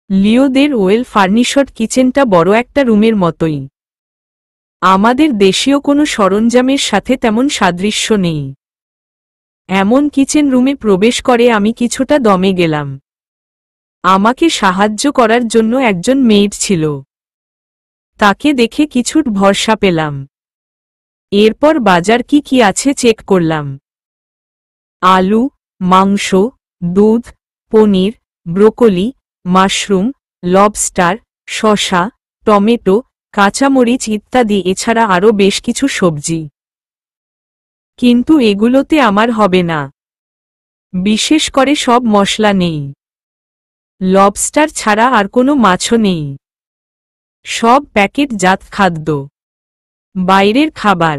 লিওদের well furnished কিচেনটা বড় একটা রুমের মতোই। আমাদের দেশীয় কোনো সরঞ্জামের সাথে তেমন সাদৃশ্য নেই। এমন কিচেন রুমে প্রবেশ করে আমি কিছুটা দমে গেলাম। আমাকে সাহায্য করার জন্য একজন মেইড ছিল। তাকে দেখে কিছুটা ভরসা পেলাম। এরপর বাজার কি কি আছে চেক করলাম। আলু, মাংস, দুধ, পনির, ব্রোকলি, মাশরুম, লবস্টার, শসা, টমেটো, কাঁচামরিচ ইত্যাদি, এছাড়া আরও বেশ কিছু সবজি। কিন্তু এগুলোতে আমার হবে না। বিশেষ করে সব মশলা নেই। লবস্টার ছাড়া আর কোনো মাছও নেই। সব প্যাকেটজাত খাদ্য, বাইরের খাবার।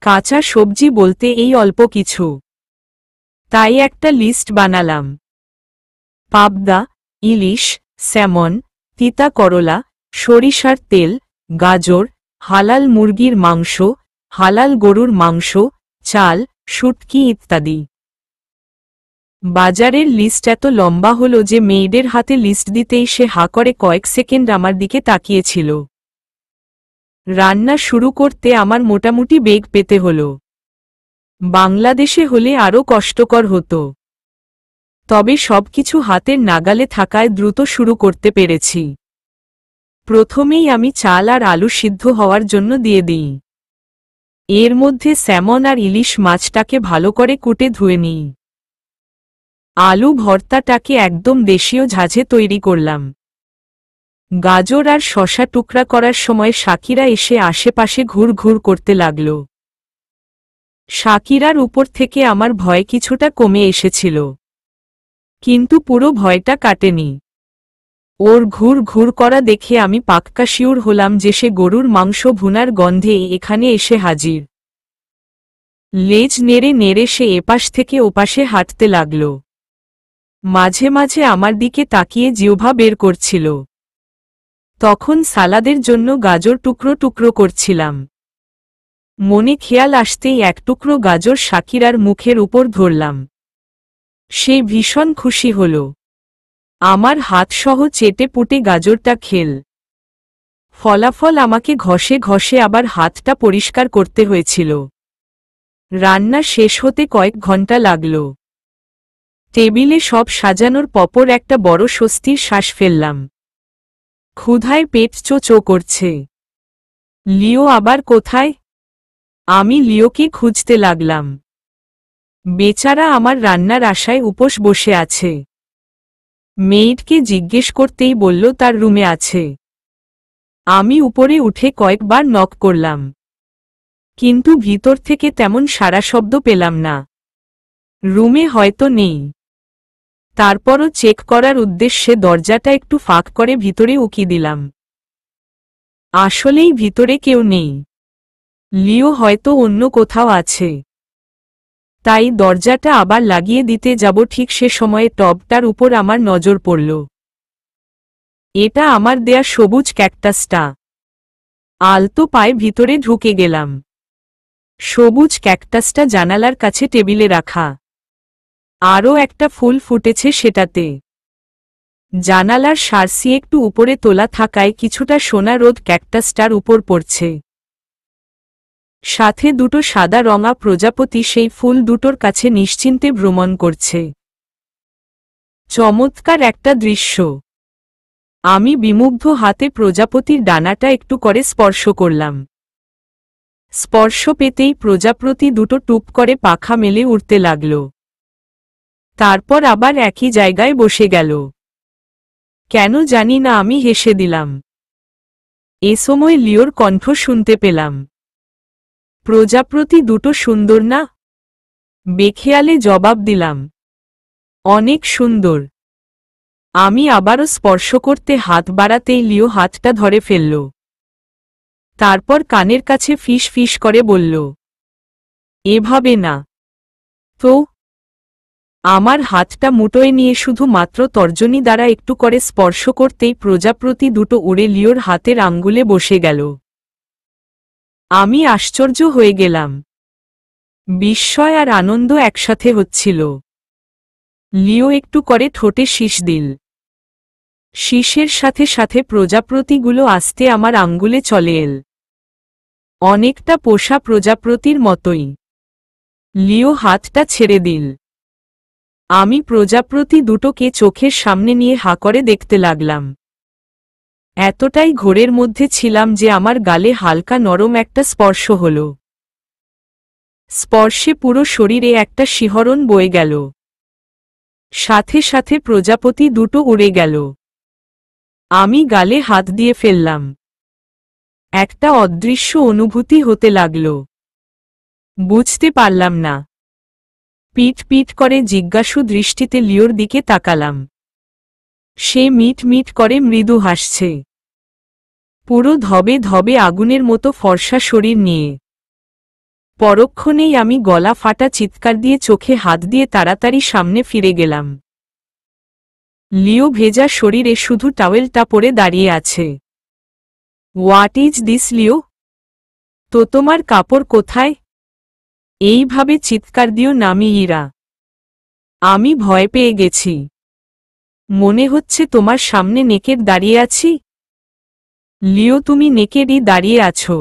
কাঁচা সবজি বলতে এই অল্প কিছু। তাই একটা লিস্ট বানালাম। পাবদা, ইলিশ, স্যামন, তিতা করলা, সরিষার তেল, গাজর, হালাল মুরগির মাংস, হালাল গরুর মাংস, চাল, শুটকি ইত্যাদি। বাজারের লিস্ট এত লম্বা হলো যে মেয়েদের হাতে লিস্ট দিতেই সে হা করে কয়েক সেকেন্ড আমার দিকে তাকিয়েছিল। রান্না শুরু করতে আমার মোটামুটি বেগ পেতে হলো। বাংলাদেশে হলে আরও কষ্টকর হতো। তবে সবকিছু হাতের নাগালে থাকায় দ্রুত শুরু করতে পেরেছি। প্রথমেই আমি চাল আর আলু সিদ্ধ হওয়ার জন্য দিয়ে দিই। এর মধ্যে স্যামন আর ইলিশ মাছটাকে ভালো করে কুটে ধুয়ে নিই। আলু ভর্তাটাকে একদম দেশীয় ঝাঁঝে তৈরি করলাম। গাজর আর শসা টুকরা করার সময় শাকিরা এসে আশেপাশে ঘুর ঘুর করতে লাগল। শাকিরার উপর থেকে আমার ভয় কিছুটা কমে এসেছিল, কিন্তু পুরো ভয়টা কাটেনি। ওর ঘুর ঘুর করা দেখে আমি পাক্কা শিওর হলাম যে সে গরুর মাংস ভুনার গন্ধে এখানে এসে হাজির। লেজ নেড়ে নেড়ে সে এপাশ থেকে ওপাশে হাঁটতে লাগল। মাঝে মাঝে আমার দিকে তাকিয়ে জিহ্বা বের করছিল। তখন সালাদের জন্য গাজর টুকরো টুকরো করছিলাম। মনে খেয়াল আসতেই এক টুকরো গাজর শাকিরার মুখের উপর ধরলাম। সে ভীষণ খুশি হল। আমার হাতসহ চেটে পুটে গাজরটা খেল। ফলাফল আমাকে ঘষে ঘষে আবার হাতটা পরিষ্কার করতে হয়েছিল। রান্না শেষ হতে কয়েক ঘন্টা লাগল। টেবিলে সব সাজানোর পর একটা বড় স্বস্তির শ্বাস ফেললাম। ক্ষুধায় পেট চো চো করছে। লিও আবার কোথায়? আমি লিওকে খুঁজতে লাগলাম। বেচারা আমার রান্নার আশায় উপোস বসে আছে। মেইডকে জিজ্ঞেস করতেই বলল তার রুমে আছে। আমি উপরে উঠে কয়েকবার নক করলাম, কিন্তু ভিতর থেকে তেমন সাড়া শব্দ পেলাম না। রুমে হয়তো নেই। তারপরও চেক করার উদ্দেশ্যে দরজাটা একটু ফাঁক করে ভিতরে উকি দিলাম। আসলেই ভিতরে কেউ নেই। লিও হয়তো অন্য কোথাও আছে। তাই দরজাটা আবার লাগিয়ে দিতে যাব, ঠিক সে সময়ে টবটার উপর আমার নজর পড়ল। এটা আমার দেয়া সবুজ ক্যাকটাসটা। আলতো পায়ে ভিতরে ঢুকে গেলাম। সবুজ ক্যাকটাসটা জানালার কাছে টেবিলে রাখা। আরও একটা ফুল ফুটেছে সেটাতে। জানালার সারসি একটু উপরে তোলা থাকায় কিছুটা সোনা রোদ ক্যাকটাসটার উপর পড়ছে। সাথে দুটো সাদা রঙা প্রজাপতি সেই ফুল দুটোর কাছে নিশ্চিন্তে ভ্রমণ করছে। চমৎকার একটা দৃশ্য। আমি বিমুগ্ধ হাতে প্রজাপতির ডানাটা একটু করে স্পর্শ করলাম। স্পর্শ পেতেই প্রজাপতি দুটো টুপ করে পাখা মেলে উড়তে লাগল। তারপর আবার একই জায়গায় বসে গেল। কেন জানি না আমি হেসে দিলাম। এ সময় লিওর কণ্ঠ শুনতে পেলাম। প্রজাপতি দুটো সুন্দর না? বেখেয়ালে জবাব দিলাম, অনেক সুন্দর। আমি আবারও স্পর্শ করতে হাত বাড়াতেই লিও হাতটা ধরে ফেলল। তারপর কানের কাছে ফিস ফিস করে বলল, এভাবে না তো। আমার হাতটা মুঠোয় নিয়ে শুধু মাত্র তর্জনী দ্বারা একটু করে স্পর্শ করতেই প্রজাপতি দুটো উড়ে লিওর হাতের আঙ্গুলে বসে গেল। আমি আশ্চর্য হয়ে গেলাম। বিস্ময় আর আনন্দ একসাথে হচ্ছিল। লিও একটু করে ঠোঁটে শীষ দিল। শীষের সাথে সাথে প্রজাপতিগুলো আস্তে আমার আঙ্গুলে চলে এল, অনেকটা পোষা প্রজাপতির মতোই। লিও হাতটা ছেড়ে দিল। আমি প্রজাপতি দুটোকে চোখের সামনে নিয়ে হা করে দেখতে লাগলাম। এতটাই ঘোরের মধ্যে ছিলাম যে আমার গালে হালকা নরম একটা স্পর্শ হল। স্পর্শে পুরো শরীরে একটা শিহরণ বয়ে গেল। সাথে সাথে প্রজাপতি দুটো উড়ে গেল। আমি গালে হাত দিয়ে ফেললাম। একটা অদৃশ্য অনুভূতি হতে লাগল। বুঝতে পারলাম না। পিট পিট করে জিজ্ঞাসু দৃষ্টিতে লিওর দিকে তাকালাম। সে মিট মিট করে মৃদু হাসছে, পুরো ধবে ধবে আগুনের মতো ফর্সা শরীর নিয়ে। পরক্ষণেই আমি গলা ফাটা চিৎকার দিয়ে চোখে হাত দিয়ে তাড়াতাড়ি সামনে ফিরে গেলাম। লিও ভেজা শরীরে শুধু টাওয়েলটা পরে দাঁড়িয়ে আছে। হোয়াট ইজ দিস লিও? তো তোমার কাপড় কোথায়? এইভাবে চিৎকার দিও না মিইরা। আমি ভয় পেয়ে গেছি। মনে হচ্ছে তোমার সামনে নেকেড দাঁড়িয়ে আছি। লিও, তুমি নেকেডই দাঁড়িয়ে আছো।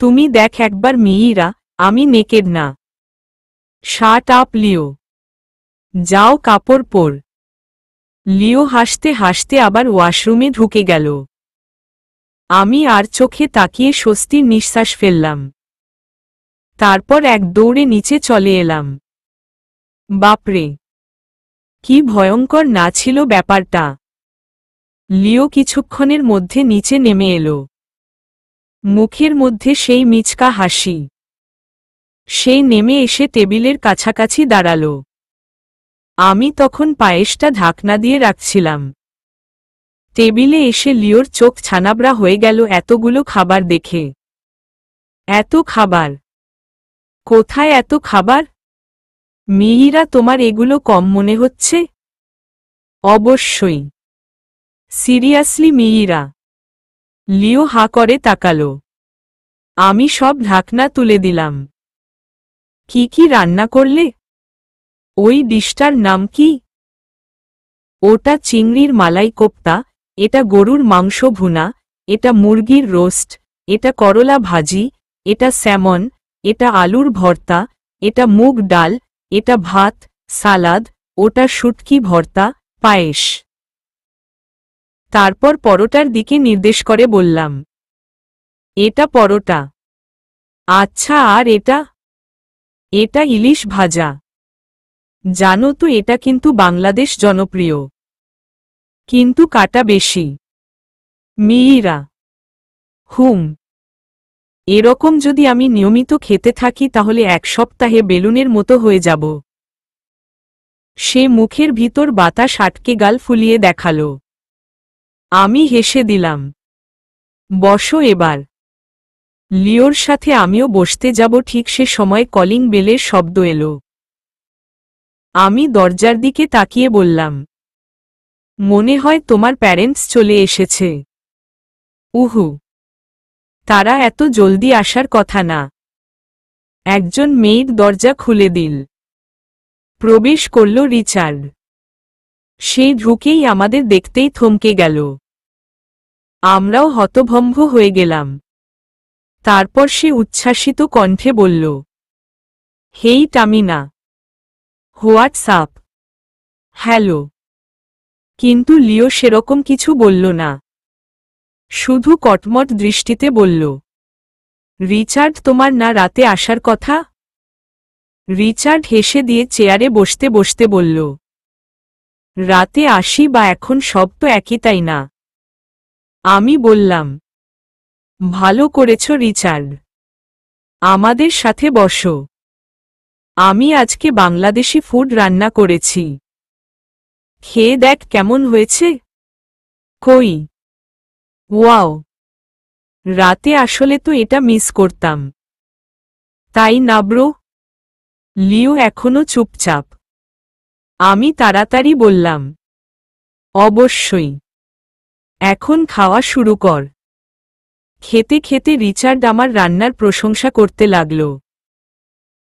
তুমি দেখ একবার মিইরা, আমি নেকেড না। শাট আপ লিও, যাও কাপড় পর। লিও হাসতে হাসতে আবার ওয়াশরুমে ঢুকে গেল। আমি আর চোখে তাকিয়ে স্বস্তির নিঃশ্বাস ফেললাম। তারপর এক দৌড়ে নিচে চলে এলাম। বাপরে, কি ভয়ঙ্কর না ছিল ব্যাপারটা! লিও কিছুক্ষণের মধ্যে নিচে নেমে এলো। মুখের মধ্যে সেই মিচকা হাসি। সে নেমে এসে টেবিলের কাছাকাছি দাঁড়াল। আমি তখন পায়েসটা ঢাকনা দিয়ে রাখছিলাম। টেবিলে এসে লিওর চোখ ছানাবড়া হয়ে গেল এতগুলো খাবার দেখে। এত খাবার! কোথায় এত খাবার? মিইরা, তোমার এগুলো কম মনে হচ্ছে? অবশ্যই। সিরিয়াসলি মিইরা? লিও হা করে তাকালো। আমি সব ঢাকনা তুলে দিলাম। কি কি রান্না করলে? ওই ডিশটার নাম কি? ওটা চিংড়ির মালাই কোপ্তা, এটা গরুর মাংস ভুনা, এটা মুরগির রোস্ট, এটা করলা ভাজি, এটা স্যামন, এটা আলুর ভর্তা, এটা মুগ ডাল, এটা ভাত, সালাদ, ওটা শুটকি ভর্তা, পায়েস। তারপর পরোটার দিকে নির্দেশ করে বললাম, এটা পরোটা। আচ্ছা, আর এটা? এটা ইলিশ ভাজা। জানো তো এটা কিন্তু বাংলাদেশ জনপ্রিয়, কিন্তু কাটা বেশি। মিইরা: হুম, এরকম যদি আমি নিয়মিত খেতে থাকি তাহলে এক সপ্তাহে বেলুনের মতো হয়ে যাব। সে মুখের ভিতর বাতাস আটকে গাল ফুলিয়ে দেখাল। আমি হেসে দিলাম। বসো এবার। লিওর সাথে আমিও বসতে যাব ঠিক সে সময় কলিং বেলের শব্দ এলো। আমি দরজার দিকে তাকিয়ে বললাম, মনে হয় তোমার প্যারেন্টস চলে এসেছে। উহু, তারা এত জলদি আসার কথা না। একজন মেয়ের দরজা খুলে দিল। প্রবেশ করল রিচার্ড। সে ঢুকেই আমাদের দেখতেই থমকে গেল। আমরাও হতভম্ব হয়ে গেলাম। তারপর সে উচ্ছ্বাসিত কণ্ঠে বলল, হেই টামিনা, হোয়াটসঅ্যাপ। হ্যালো। কিন্তু লিও সেরকম কিছু বলল না। শুধু কটমট দৃষ্টিতে বলল, রিচার্ড, তোমার না রাতে আসার কথা? রিচার্ড হেসে দিয়ে চেয়ারে বসতে বসতে বলল, রাতে আসি বা এখন সব তো একই, তাই না? আমি বললাম, ভালো করেছ রিচার্ড, আমাদের সাথে বসো। আমি আজকে বাংলাদেশি ফুড রান্না করেছি। খেয়ে দেখ কেমন হয়েছে। কই, ওয়াও! রাতে আসলে তো এটা মিস করতাম, তাই না ব্রো? লিও এখনো চুপচাপ। আমি তাড়াতাড়ি বললাম, অবশ্যই। এখন খাওয়া শুরু কর। খেতে খেতে রিচার্ড আমার রান্নার প্রশংসা করতে লাগল,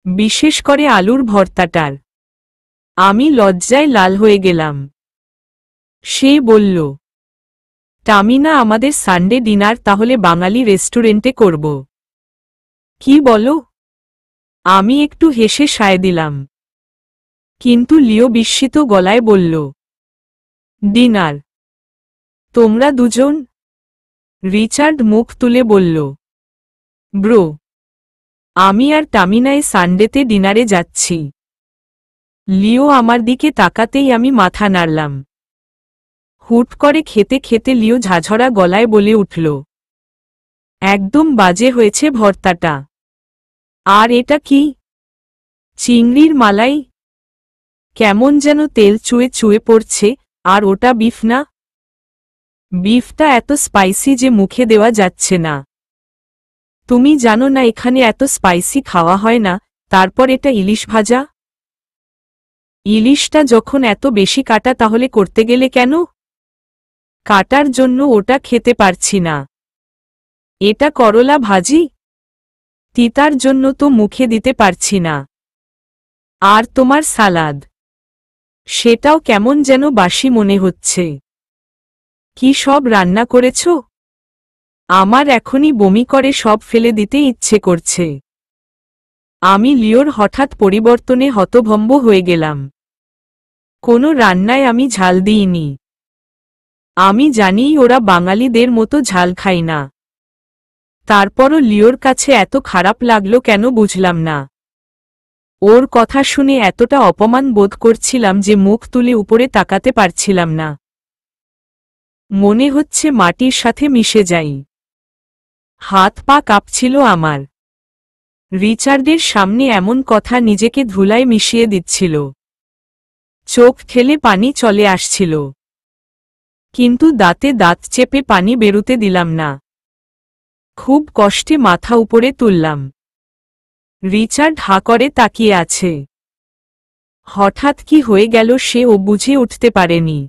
বিশেষ করে আলুর ভর্তাটার। আমি লজ্জায় লাল হয়ে গেলাম। সে বলল, টামিনা, আমাদের সানডে ডিনার তাহলে বাঙালি রেস্টুরেন্টে করব। কি বলো? আমি একটু হেসে সায় দিলাম। কিন্তু লিও বিস্মিত গলায় বলল, ডিনার? তোমরা দুজন? রিচার্ড মুখ তুলে বলল, ব্রো, আমি আর টামিনায় সানডেতে ডিনারে যাচ্ছি। লিও আমার দিকে তাকাতেই আমি মাথা নাড়লাম। হুট করে খেতে খেতে লিও ঝাঝরা গলায় বলে উঠল, একদম বাজে হয়েছে ভর্তাটা। আর এটা কি? চিংড়ির মালাই? কেমন যেন তেল চুয়ে চুয়ে পড়ছে। আর ওটা বিফ না? বিফটা এত স্পাইসি যে মুখে দেওয়া যাচ্ছে না। তুমি জানো না এখানে এত স্পাইসি খাওয়া হয় না। তারপর এটা ইলিশ ভাজা। ইলিশটা যখন এত বেশি কাটা তাহলে করতে গেলে কেন? কাটার জন্য ওটা খেতে পারছি না। এটা করলা ভাজি? তিতার জন্য তো মুখে দিতে পারছি না। আর তোমার সালাদ, সেটাও কেমন যেন বাসি মনে হচ্ছে। কি সব রান্না করেছ? আমার এখনই বমি করে সব ফেলে দিতে ইচ্ছে করছে। আমি লিওর হঠাৎ পরিবর্তনে হতভম্ব হয়ে গেলাম। কোনো রান্নায় আমি ঝাল দিইনি। আমি জানি ওরা বাঙালিদের মতো ঝাল খায় না। তারপরও লিওর কাছে এত খারাপ লাগলো কেন বুঝলাম না। ওর কথা শুনে এতটা অপমান বোধ করছিলাম যে মুখ তুলে উপরে তাকাতে পারছিলাম না। মনে হচ্ছে মাটির সাথে মিশে যাই। হাত পা কাঁপছিল আমার। রিচার্ডের সামনে এমন কথা নিজেকে ধুলায় মিশিয়ে দিচ্ছিল। চোখ ঠেলে পানি চলে আসছিল। কিন্তু দাঁতে দাঁত চেপে পানি বেরুতে দিলাম না। খুব কষ্টে মাথা উপরে তুললাম। রিচার্ড হাঁ করে তাকিয়ে আছে। হঠাৎ কি হয়ে গেল সে ও বুঝে উঠতে পারেনি।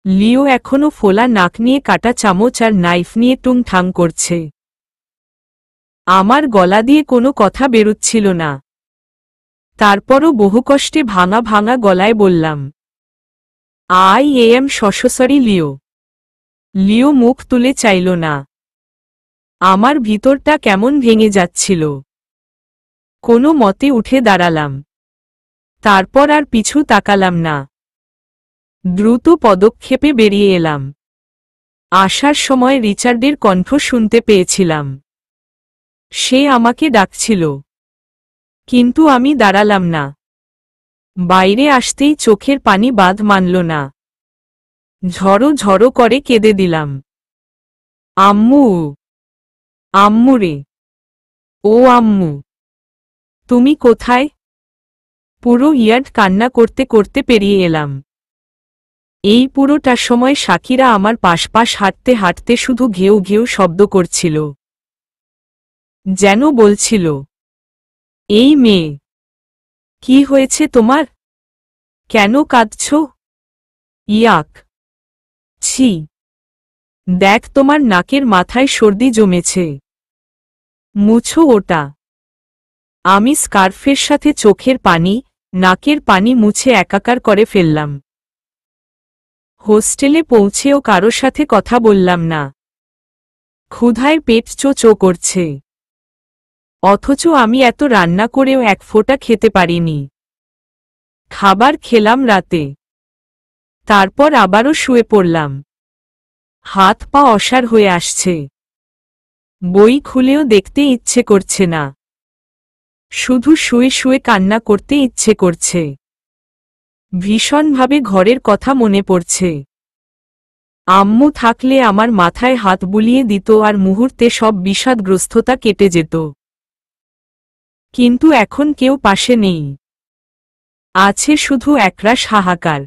লিও এখনো ফোলা নাক নিয়ে কাটা চামচ আর নাইফ নিয়ে টুংঠাং করছে। আমার গলা দিয়ে কোনো কথা বেরুচ্ছিল না। তারপরও বহু কষ্টে ভাঙা ভাঙা গলায় বললাম, আই এম সরি লিও। লিও মুখ তুলে চাইল না। আমার ভিতরটা কেমন ভেঙে যাচ্ছিল। কোনো মতে উঠে দাঁড়ালাম। তারপর আর পিছু তাকালাম না। দ্রুত পদক্ষেপে বেরিয়ে এলাম। আসার সময় রিচার্ডের কণ্ঠ শুনতে পেয়েছিলাম। সে আমাকে ডাকছিল। কিন্তু আমি দাঁড়ালাম না। বাইরে আসতেই চোখের পানি বাঁধ মানল না। ঝড়ো ঝড়ো করে কেঁদে দিলাম। আম্মু, আম্মু রে, ও আম্মু, তুমি কোথায়? পুরো ইয়ার্ড কান্না করতে করতে পেরিয়ে এলাম। এই পুরোটা সময় সাকিরা আমার পাশ হাঁটতে হাঁটতে শুধু ঘেউ ঘেউ শব্দ করছিল। যেন বলছিল, এই মেয়ে, কি হয়েছে তোমার? কেন কাঁদছ? ইয়াক, ছি, দেখ তোমার নাকের মাথায় সর্দি জমেছে। মুছো ওটা। আমি স্কার্ফের সাথে চোখের পানি, নাকের পানি মুছে একাকার করে ফেললাম। হোস্টেলে পৌঁছেও কারো সাথে কথা বললাম না। ক্ষুধায় পেট চো করছে। অথচ আমি এত রান্না করেও এক ফোঁটা খেতে পারিনি। খাবার খেলাম রাতে। তারপর আবারও শুয়ে পড়লাম। হাত পা অসাড় হয়ে আসছে। বই খুলেও দেখতে ইচ্ছে করছে না। শুধু শুয়ে শুয়ে কান্না করতে ইচ্ছে করছে। ভীষণভাবে ঘরের কথা মনে পড়ছে। আম্মু থাকলে আমার মাথায় হাত বুলিয়ে দিত আর মুহূর্তে সব বিষাদগ্রস্ততা কেটে যেত। কিন্তু এখন কেউ পাশে নেই। আছে শুধু একরাশ হাহাকার।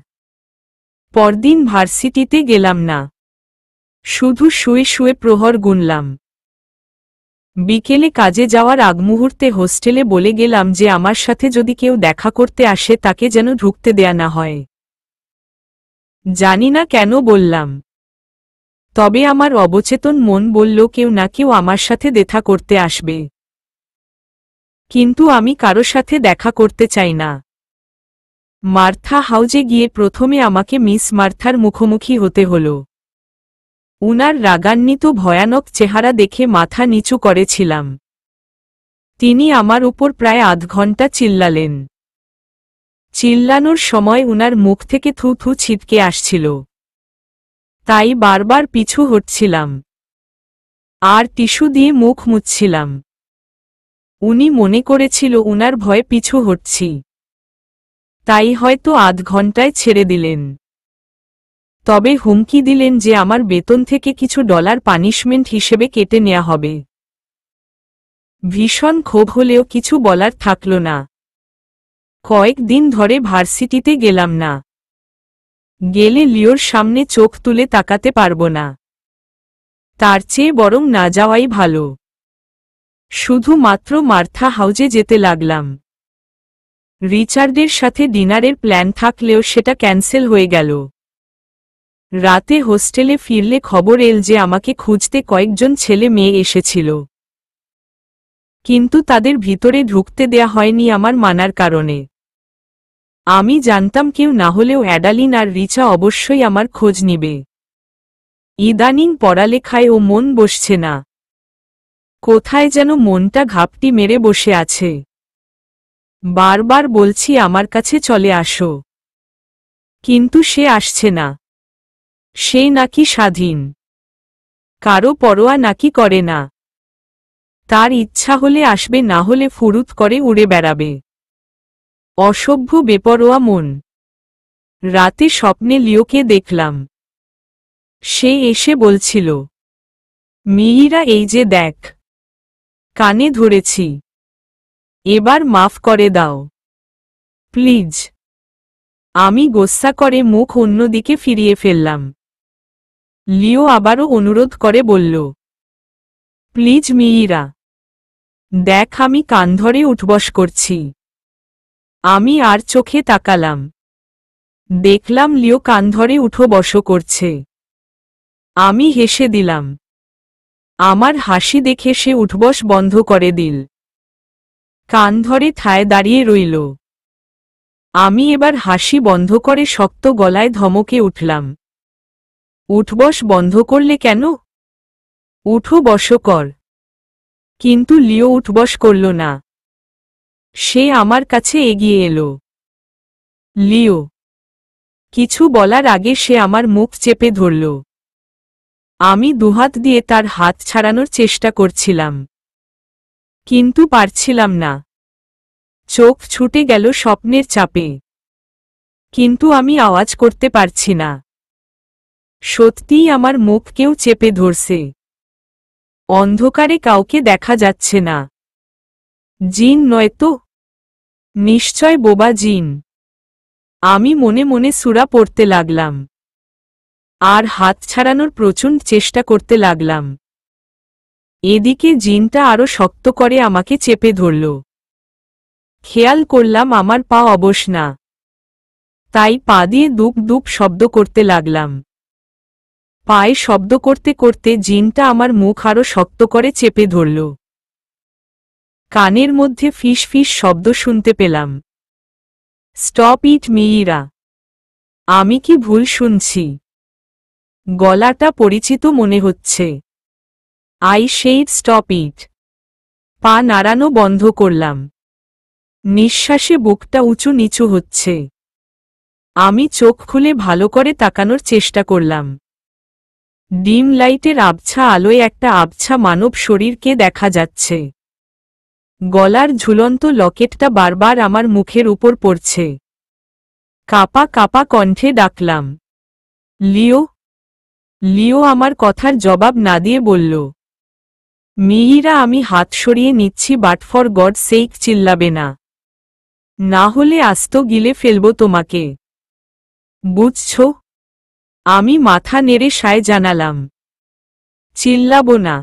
পরদিন ভার্সিটিতে গেলাম না। শুধু শুয়ে শুয়ে প্রহর গুনলাম। বিকেলে কাজে যাওয়ার আগ মুহূর্তে হোস্টেলে বলে গেলাম যে আমার সাথে যদি কেউ দেখা করতে আসে তাকে যেন ঢুকতে দেয়া না হয়। জানি না কেন বললাম। তবে আমার অবচেতন মন বলল কেউ না কেউ আমার সাথে দেখা করতে আসবে। কিন্তু আমি কারো সাথে দেখা করতে চাই না। মার্থা হাউজে গিয়ে প্রথমে আমাকে মিস মার্থার মুখোমুখি হতে হল। উনার রাগান্বিত ভয়ানক চেহারা দেখে মাথা নিচু করেছিলাম। তিনি আমার উপর প্রায় আধ ঘন্টা চিল্লালেন। চিল্লানোর সময় উনার মুখ থেকে থু থু ছিটকে আসছিল, তাই বারবার পিছু হটছিলাম আর টিস্যু দিয়ে মুখ মুছছিলাম। উনি মনে করেছিল উনার ভয়ে পিছু হটছি, তাই হয়তো আধ ঘন্টায় ছেড়ে দিলেন। তবে হুমকি দিলেন যে আমার বেতন থেকে কিছু ডলার পানিশমেন্ট হিসেবে কেটে নেওয়া হবে। ভীষণ ক্ষোভ হলেও কিছু বলার থাকল না। কয়েকদিন ধরে ভার্সিটিতে গেলাম না। গেলে লিওর সামনে চোখ তুলে তাকাতে পারব না। তার চেয়ে বরং না যাওয়াই ভালো। শুধুমাত্র মার্থা হাউজে যেতে লাগলাম। রিচার্ডের সাথে ডিনারের প্ল্যান থাকলেও সেটা ক্যান্সেল হয়ে গেল। রাতে হোস্টেলে ফিরলে খবর এল যে আমাকে খুঁজতে কয়েকজন ছেলে মেয়ে এসেছিল, কিন্তু তাদের ভিতরে ঢুকতে দেয়া হয়নি আমার মানার কারণে। আমি জানতাম কেউ না হলেও অ্যাডালিন আর রিচা অবশ্যই আমার খোঁজ নিবে। ইদানিং পড়ালেখায় ও মন বসছে না। কোথায় যেন মনটা ঘাপটি মেরে বসে আছে। বারবার বলছি আমার কাছে চলে আসো, কিন্তু সে আসছে না। সে নাকি স্বাধীন, কারো পরোয়া নাকি করে না। তার ইচ্ছা হলে আসবে, না হলে ফুরুত করে উড়ে বেড়াবে। অসভ্য বেপরোয়া মন। রাতে স্বপ্নে লিওকে দেখলাম। সে এসে বলছিল, মিহিরা এই যে দেখ, কানে ধরেছি, এবার মাফ করে দাও প্লিজ। আমি গোস্সা করে মুখ অন্যদিকে ফিরিয়ে ফেললাম। লিও আবারও অনুরোধ করে বলল, প্লিজ মিহিরা, দেখ আমি কান ধরে উঠবস করছি। আমি আর চোখে তাকালাম। দেখলাম লিও কান ধরে উঠো বসো করছে। আমি হেসে দিলাম। আমার হাসি দেখে সে উঠবস বন্ধ করে দিল। কান ধরে ঠায় দাঁড়িয়ে রইল। আমি এবার হাসি বন্ধ করে শক্ত গলায় ধমকে উঠলাম, উঠবস বন্ধ করলে কেন? উঠো বসো কর। কিন্তু লিও উঠবস করল না। সে আমার কাছে এগিয়ে এলো। লিও। কিছু বলার আগে সে আমার মুখ চেপে ধরল। আমি দুহাত দিয়ে তার হাত ছাড়ানোর চেষ্টা করছিলাম, কিন্তু পারছিলাম না। চোখ ছুটে গেল স্বপ্নের চাপে, কিন্তু আমি আওয়াজ করতে পারছি না। সত্যিই আমার মুখ কেউ চেপে ধরছে। অন্ধকারে কাউকে দেখা যাচ্ছে না। জিন নয় তো? নিশ্চয় বোবা জিন। আমি মনে মনে সূরা পড়তে লাগলাম আর হাত ছাড়ানোর প্রচণ্ড চেষ্টা করতে লাগলাম। এদিকে জিনটা আরো শক্ত করে আমাকে চেপে ধরল। খেয়াল করলাম আমার পা অবশ না, তাই পা দিয়ে দুপ দুপ শব্দ করতে লাগলাম। পায়ে শব্দ করতে করতে জিনটা আমার মুখ আরো শক্ত করে চেপে ধরল। কানের মধ্যে ফিস ফিস শব্দ শুনতে পেলাম। Stop it Mihira. আমি কি ভুল শুনছি? গলাটা পরিচিত মনে হচ্ছে। I said stop it. পা নাড়ানো বন্ধ করলাম। নিঃশ্বাসে বুকটা উঁচু নিচু হচ্ছে। আমি চোখ খুলে ভালো করে তাকানোর চেষ্টা করলাম। ডিম লাইটের আবছা আলোয় একটা আবছা মানব শরীরকে দেখা যাচ্ছে। গলার ঝুলন্ত লকেটটা বারবার আমার মুখের উপর পড়ছে। কাপা কাপা কণ্ঠে ডাকলাম, লিও। লিও আমার কথার জবাব না দিয়ে বলল, মিহিরা আমি হাত সরিয়ে নিচ্ছি, বাট ফর গড সেইক চিল্লাবে না, না হলে আস্ত গিলে ফেলব তোমাকে। বুঝছ? আমি মাথা নেড়ে সায় জানালাম, চিল্লাবো না,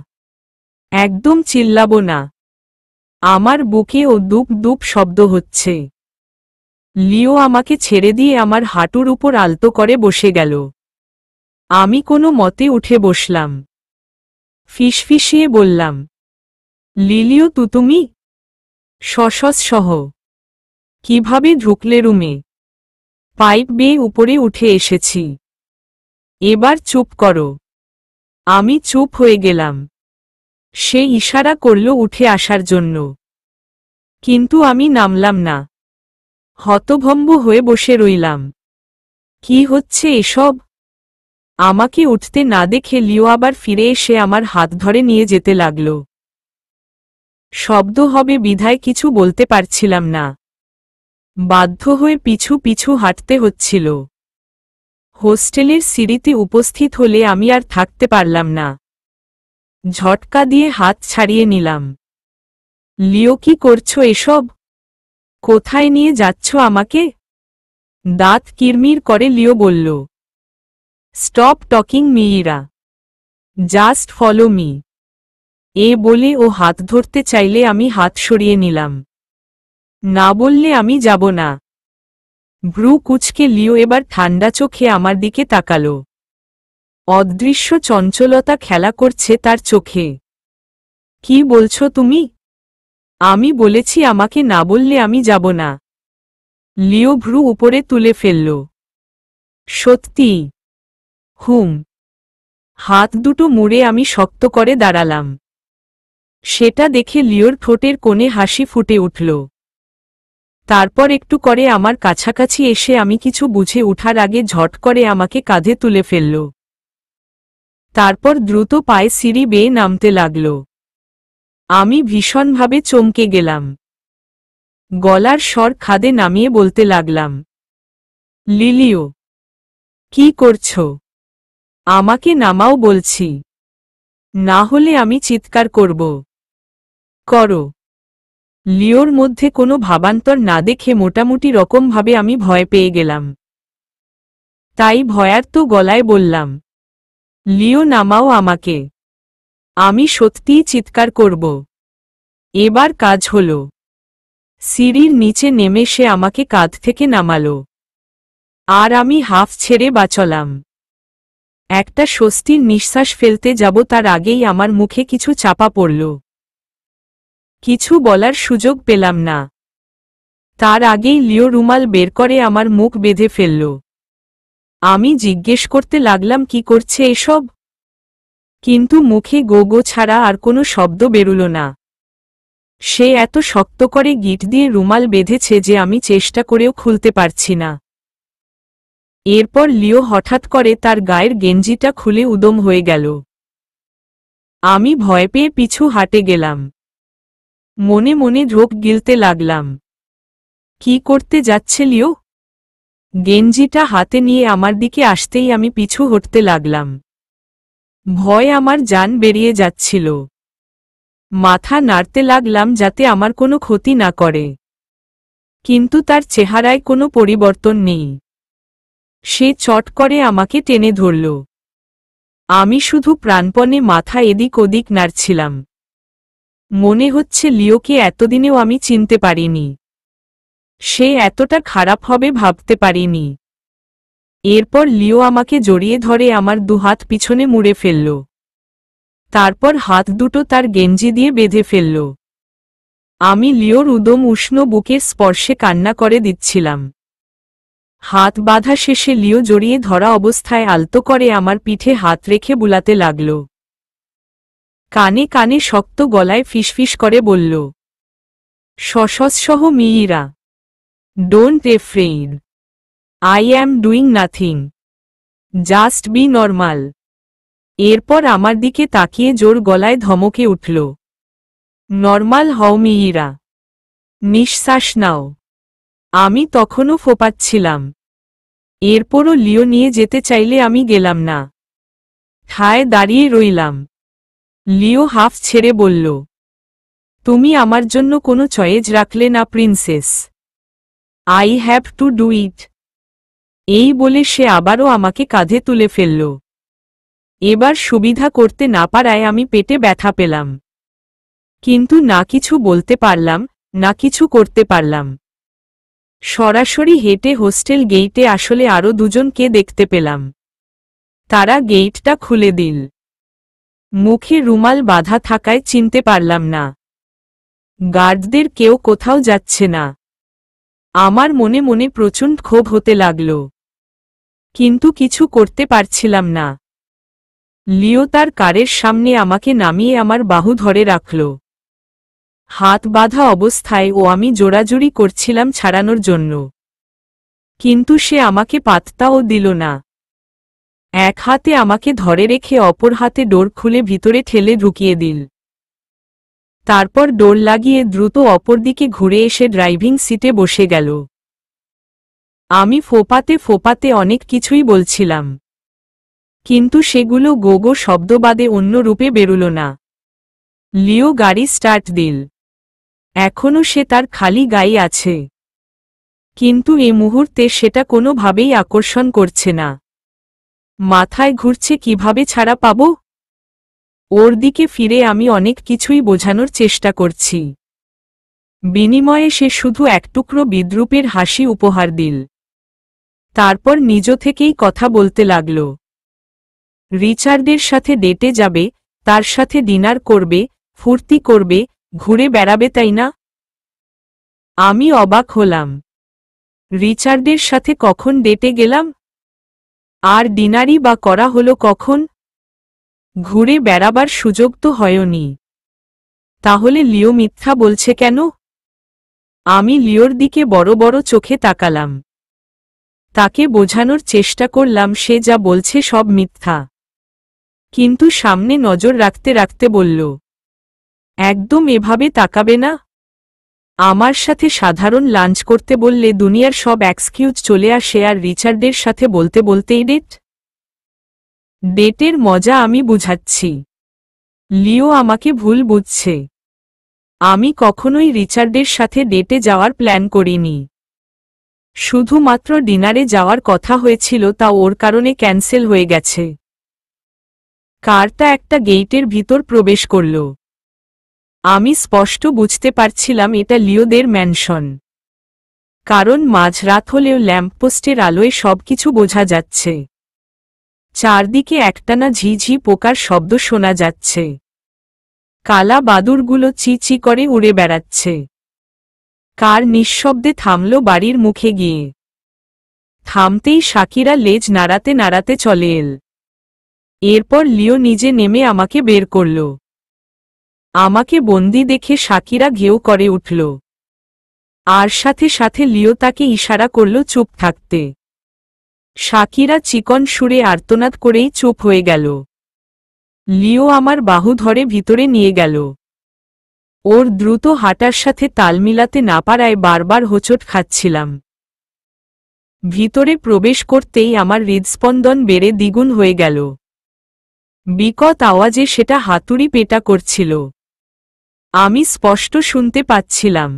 একদম চিল্লাবো না। আমার বুকে ও দুপ দুপ শব্দ হচ্ছে। লিও আমাকে ছেড়ে দিয়ে আমার হাঁটুর উপর আলতো করে বসে গেল। আমি কোনো মতে উঠে বসলাম। ফিসফিসিয়ে বললাম, লিলিও তুমি? সশস সহ কিভাবে ঢুকলে রুমে? পাইপ বেয়ে উপরে উঠে এসেছি। এবার চুপ করো। আমি চুপ হয়ে গেলাম। সে ইশারা করল উঠে আসার জন্য, কিন্তু আমি নামলাম না। হতভম্ব হয়ে বসে রইলাম। কি হচ্ছে এসব? আমাকে উঠতে না দেখে লিও আবার ফিরে এসে আমার হাত ধরে নিয়ে যেতে লাগল। শব্দ হবে বিধায় কিছু বলতে পারছিলাম না। বাধ্য হয়ে পিছু পিছু হাঁটতে হচ্ছিল। হোস্টেলের সিঁড়িতে উপস্থিত হলে আমি আর থাকতে পারলাম না। ঝটকা দিয়ে হাত ছাড়িয়ে নিলাম। লিও, কি করছো এসব? কোথায় নিয়ে যাচ্ছ আমাকে? দাঁত কিরমির করে লিও বলল, stop talking Mihira, just follow me. এ বলে ও হাত ধরতে চাইলে আমি হাত সরিয়ে নিলাম। না বললে আমি যাব না। ভ্রু কুঁচকে লিও এবার ঠান্ডা চোখে আমার দিকে তাকালো। অদৃশ্য চঞ্চলতা খেলা করছে তার চোখে। কি বলছো তুমি? আমি বলেছি আমাকে না বললে আমি যাব না। লিও ভ্রু উপরে তুলে ফেলল। সত্যি? হুম। হাত দুটো মুড়ে আমি শক্ত করে দাঁড়ালাম। সেটা দেখে লিওর ঠোঁটের কোণে হাসি ফুটে উঠল। তারপর একটু করে আমার কাছাকাছি এসে আমি কিছু বুঝে উঠার আগে ঝট করে আমাকে কাঁধে তুলে ফেলল। তারপর দ্রুত পায়ে সিঁড়ি বেয়ে নামতে লাগল। আমি ভীষণভাবে চমকে গেলাম। গলার স্বর খাদে নামিয়ে বলতে লাগলাম, লিলিও, কি করছো? আমাকে নামাও বলছি, না হলে আমি চিৎকার করব। করো। লিওর মধ্যে কোনো ভাবান্তর না দেখে মোটামুটি রকমভাবে আমি ভয় পেয়ে গেলাম। তাই ভয়ার্ত গলায় বললাম, লিও, নামাও আমাকে। আমি সত্যিই চিৎকার করব। এবার কাজ হল। সিঁড়ির নিচে নেমে সে আমাকে কাঁধ থেকে নামালো। আর আমি হাফ ছেড়ে বাঁচলাম। একটা স্বস্তির নিঃশ্বাস ফেলতে যাব তার আগেই আমার মুখে কিছু চাপা পড়ল। কিছু বলার সুযোগ পেলাম না। তার আগেই লিও রুমাল বের করে আমার মুখ বেঁধে ফেলল। আমি জিজ্ঞেস করতে লাগলাম কি করছে এসব, কিন্তু মুখে গো গো ছাড়া আর কোনো শব্দ বেরুল না। সে এত শক্ত করে গিঁট দিয়ে রুমাল বেঁধেছে যে আমি চেষ্টা করেও খুলতে পারছি না। এরপর লিও হঠাৎ করে তার গায়ের গেঞ্জিটা খুলে উদম হয়ে গেল। আমি ভয় পেয়ে পিছু হাঁটে গেলাম। মনে মনে ঢোক গিলতে লাগলাম, কি করতে যাচ্ছে লিও? গেঞ্জিটা হাতে নিয়ে আমার দিকে আসতেই আমি পিছু হটতে লাগলাম। ভয় আমার জান বেরিয়ে যাচ্ছিল। মাথা নাড়তে লাগলাম যাতে আমার কোনো ক্ষতি না করে, কিন্তু তার চেহারায় কোনো পরিবর্তন নেই। সে চট করে আমাকে টেনে ধরল। আমি শুধু প্রাণপণে মাথা এদিক ওদিক নাড়ছিলাম। মনে হচ্ছে লিওকে এতদিনেও আমি চিনতে পারিনি। সে এতটা খারাপ হবে ভাবতে পারিনি। এরপর লিও আমাকে জড়িয়ে ধরে আমার দুহাত পিছনে মুড়ে ফেলল। তারপর হাত দুটো তার গেঞ্জি দিয়ে বেঁধে ফেলল। আমি লিওর উদম উষ্ণ বুকের স্পর্শে কান্না করে দিচ্ছিলাম। হাত বাঁধা শেষে লিও জড়িয়ে ধরা অবস্থায় আলতো করে আমার পিঠে হাত রেখে বুলাতে লাগল। কানে কানে শক্ত গলায় ফিসফিস করে বলল, সসসহ Mihira, don't afraid, I am doing nothing, just be normal. এরপর আমার দিকে তাকিয়ে জোর গলায় ধমকে উঠল, নর্মাল হও মিইরা, নিঃশ্বাস নাও। আমি তখনও ফোপাচ্ছিলাম। এরপরও লিও নিয়ে যেতে চাইলে আমি গেলাম না। ঠায় দাঁড়িয়ে রইলাম। লিও হাফ ছেড়ে বলল, তুমি আমার জন্য কোনো চয়েজ রাখলে না princess. I have to do it. এই বলে সে আবারও আমাকে কাঁধে তুলে ফেলল। এবার সুবিধা করতে না পারায় আমি পেটে ব্যথা পেলাম, কিন্তু না কিছু বলতে পারলাম না কিছু করতে পারলাম। সরাসরি হেঁটে হোস্টেল গেইটে আসলে আরও দুজনকে দেখতে পেলাম। তারা গেইটটা খুলে দিল। মুখে রুমাল বাঁধা থাকায় চিনতে পারলাম না। গার্ডদের কেউ কোথাও যাচ্ছে না। আমার মনে মনে প্রচণ্ড ক্ষোভ হতে লাগল, কিন্তু কিছু করতে পারছিলাম না। লিও তার কারের সামনে আমাকে নামিয়ে আমার বাহু ধরে রাখল। হাত বাঁধা অবস্থায় ও আমি জোরাজুরি করছিলাম ছাড়ানোর জন্য, কিন্তু সে আমাকে পাত্তাও দিল না। এক হাতে আমাকে ধরে রেখে অপর হাতে ডোর খুলে ভিতরে ঠেলে ঢুকিয়ে দিল। তারপর ডোর লাগিয়ে দ্রুত অপরদিকে ঘুরে এসে ড্রাইভিং সিটে বসে গেল। আমি ফোঁপাতে ফোঁপাতে অনেক কিছুই বলছিলাম, কিন্তু সেগুলো গোগো শব্দ বাদে অন্য রূপে বেরুল না। লিও গাড়ি স্টার্ট দিল। এখনও সে তার খালি গায়ে আছে, কিন্তু এ মুহূর্তে সেটা কোনোভাবেই আকর্ষণ করছে না। মাথায় ঘুরছে কিভাবে ছাড়া পাব। ওর দিকে ফিরে আমি অনেক কিছুই বোঝানোর চেষ্টা করছি, বিনিময়ে সে শুধু এক টুকরো বিদ্রূপের হাসি উপহার দিল। তারপর নিজ থেকেই কথা বলতে লাগল। রিচার্ডের সাথে ডেটে যাবে, তার সাথে ডিনার করবে, ফুর্তি করবে, ঘুরে বেড়াবে, তাই না? আমি অবাক হলাম। রিচার্ডের সাথে কখন ডেটে গেলাম? আর ডিনারই বা করা হলো কখন? ঘুরে বেড়াবার সুযোগ তো হয়নি। তাহলে লিও মিথ্যা বলছে কেন? আমি লিওর দিকে বড় বড় চোখে তাকালাম। তাকে বোঝানোর চেষ্টা করলাম সে যা বলছে সব মিথ্যা, কিন্তু সামনে নজর রাখতে রাখতে বলল, একদম এভাবে তাকাবে না। আমার সাথে সাধারণ লাঞ্চ করতে বললে দুনিয়ার সব এক্সকিউজ চলে আসে, আর রিচার্ডের সাথে বলতে বলতেই ডেটের মজা আমি বুঝাচ্ছি। লিও আমাকে ভুল বুঝছে। আমি কখনোই রিচার্ডের সাথে ডেটে যাওয়ার প্ল্যান করিনি। শুধুমাত্র ডিনারে যাওয়ার কথা হয়েছিল, তা ওর কারণে ক্যান্সেল হয়ে গেছে। কারটা একটা গেইটের ভিতর প্রবেশ করল। আমি স্পষ্ট বুঝতে পারছিলাম এটা লিওদের ম্যানশন, কারণ মাঝরাত হলেও ল্যাম্পপোস্টের আলোয় সবকিছু বোঝা যাচ্ছে। চারদিকে একটানা ঝিঝি পোকার শব্দ শোনা যাচ্ছে। কালা বাদুড়গুলো চি চি করে উড়ে বেড়াচ্ছে। কার নিঃশব্দে থামল বাড়ির মুখে গিয়ে। থামতেই শাকিরা লেজ নাড়াতে নাড়াতে চলে এল। এরপর লিও নিজে নেমে আমাকে বের করল। আমাকে বন্দি দেখে শাকিরা ঘেউ করে উঠল, আর সাথে সাথে লিও তাকে ইশারা করল চুপ থাকতে। শাকিরা চিকন সুরে আর্তনাদ করেই চুপ হয়ে গেল। লিও আমার বাহু ধরে ভিতরে নিয়ে গেল। ওর দ্রুত হাঁটার সাথে তাল মিলাতে না পারায় বারবার হোঁচট খাচ্ছিলাম। ভিতরে প্রবেশ করতেই আমার হৃদস্পন্দন বেড়ে দ্বিগুণ হয়ে গেল। বিকট আওয়াজে সেটা হাতুড়ি পেটা করছিল। আমি স্পষ্ট শুনতে পাচ্ছিলাম।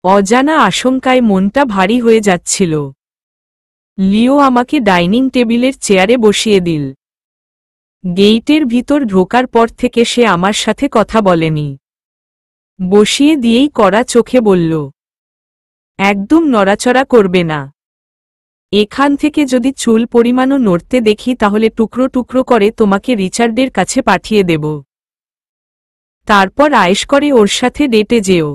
অজানা আশঙ্কায় মনটা ভারী হয়ে যাচ্ছিল। লিও আমাকে ডাইনিং টেবিলের চেয়ারে বসিয়ে দিল। গেইটের ভিতর ঢোকার পর থেকে সে আমার সাথে কথা বলেনি। বসিয়ে দিয়েই কড়া চোখে বলল, একদম নড়াচড়া করবে না। এখান থেকে যদি চুল পরিমাণও নড়তে দেখি তাহলে টুকরো টুকরো করে তোমাকে রিচার্ডের কাছে পাঠিয়ে দেব। তারপর আয়েশ করে ওর সাথে ডেটে যেও।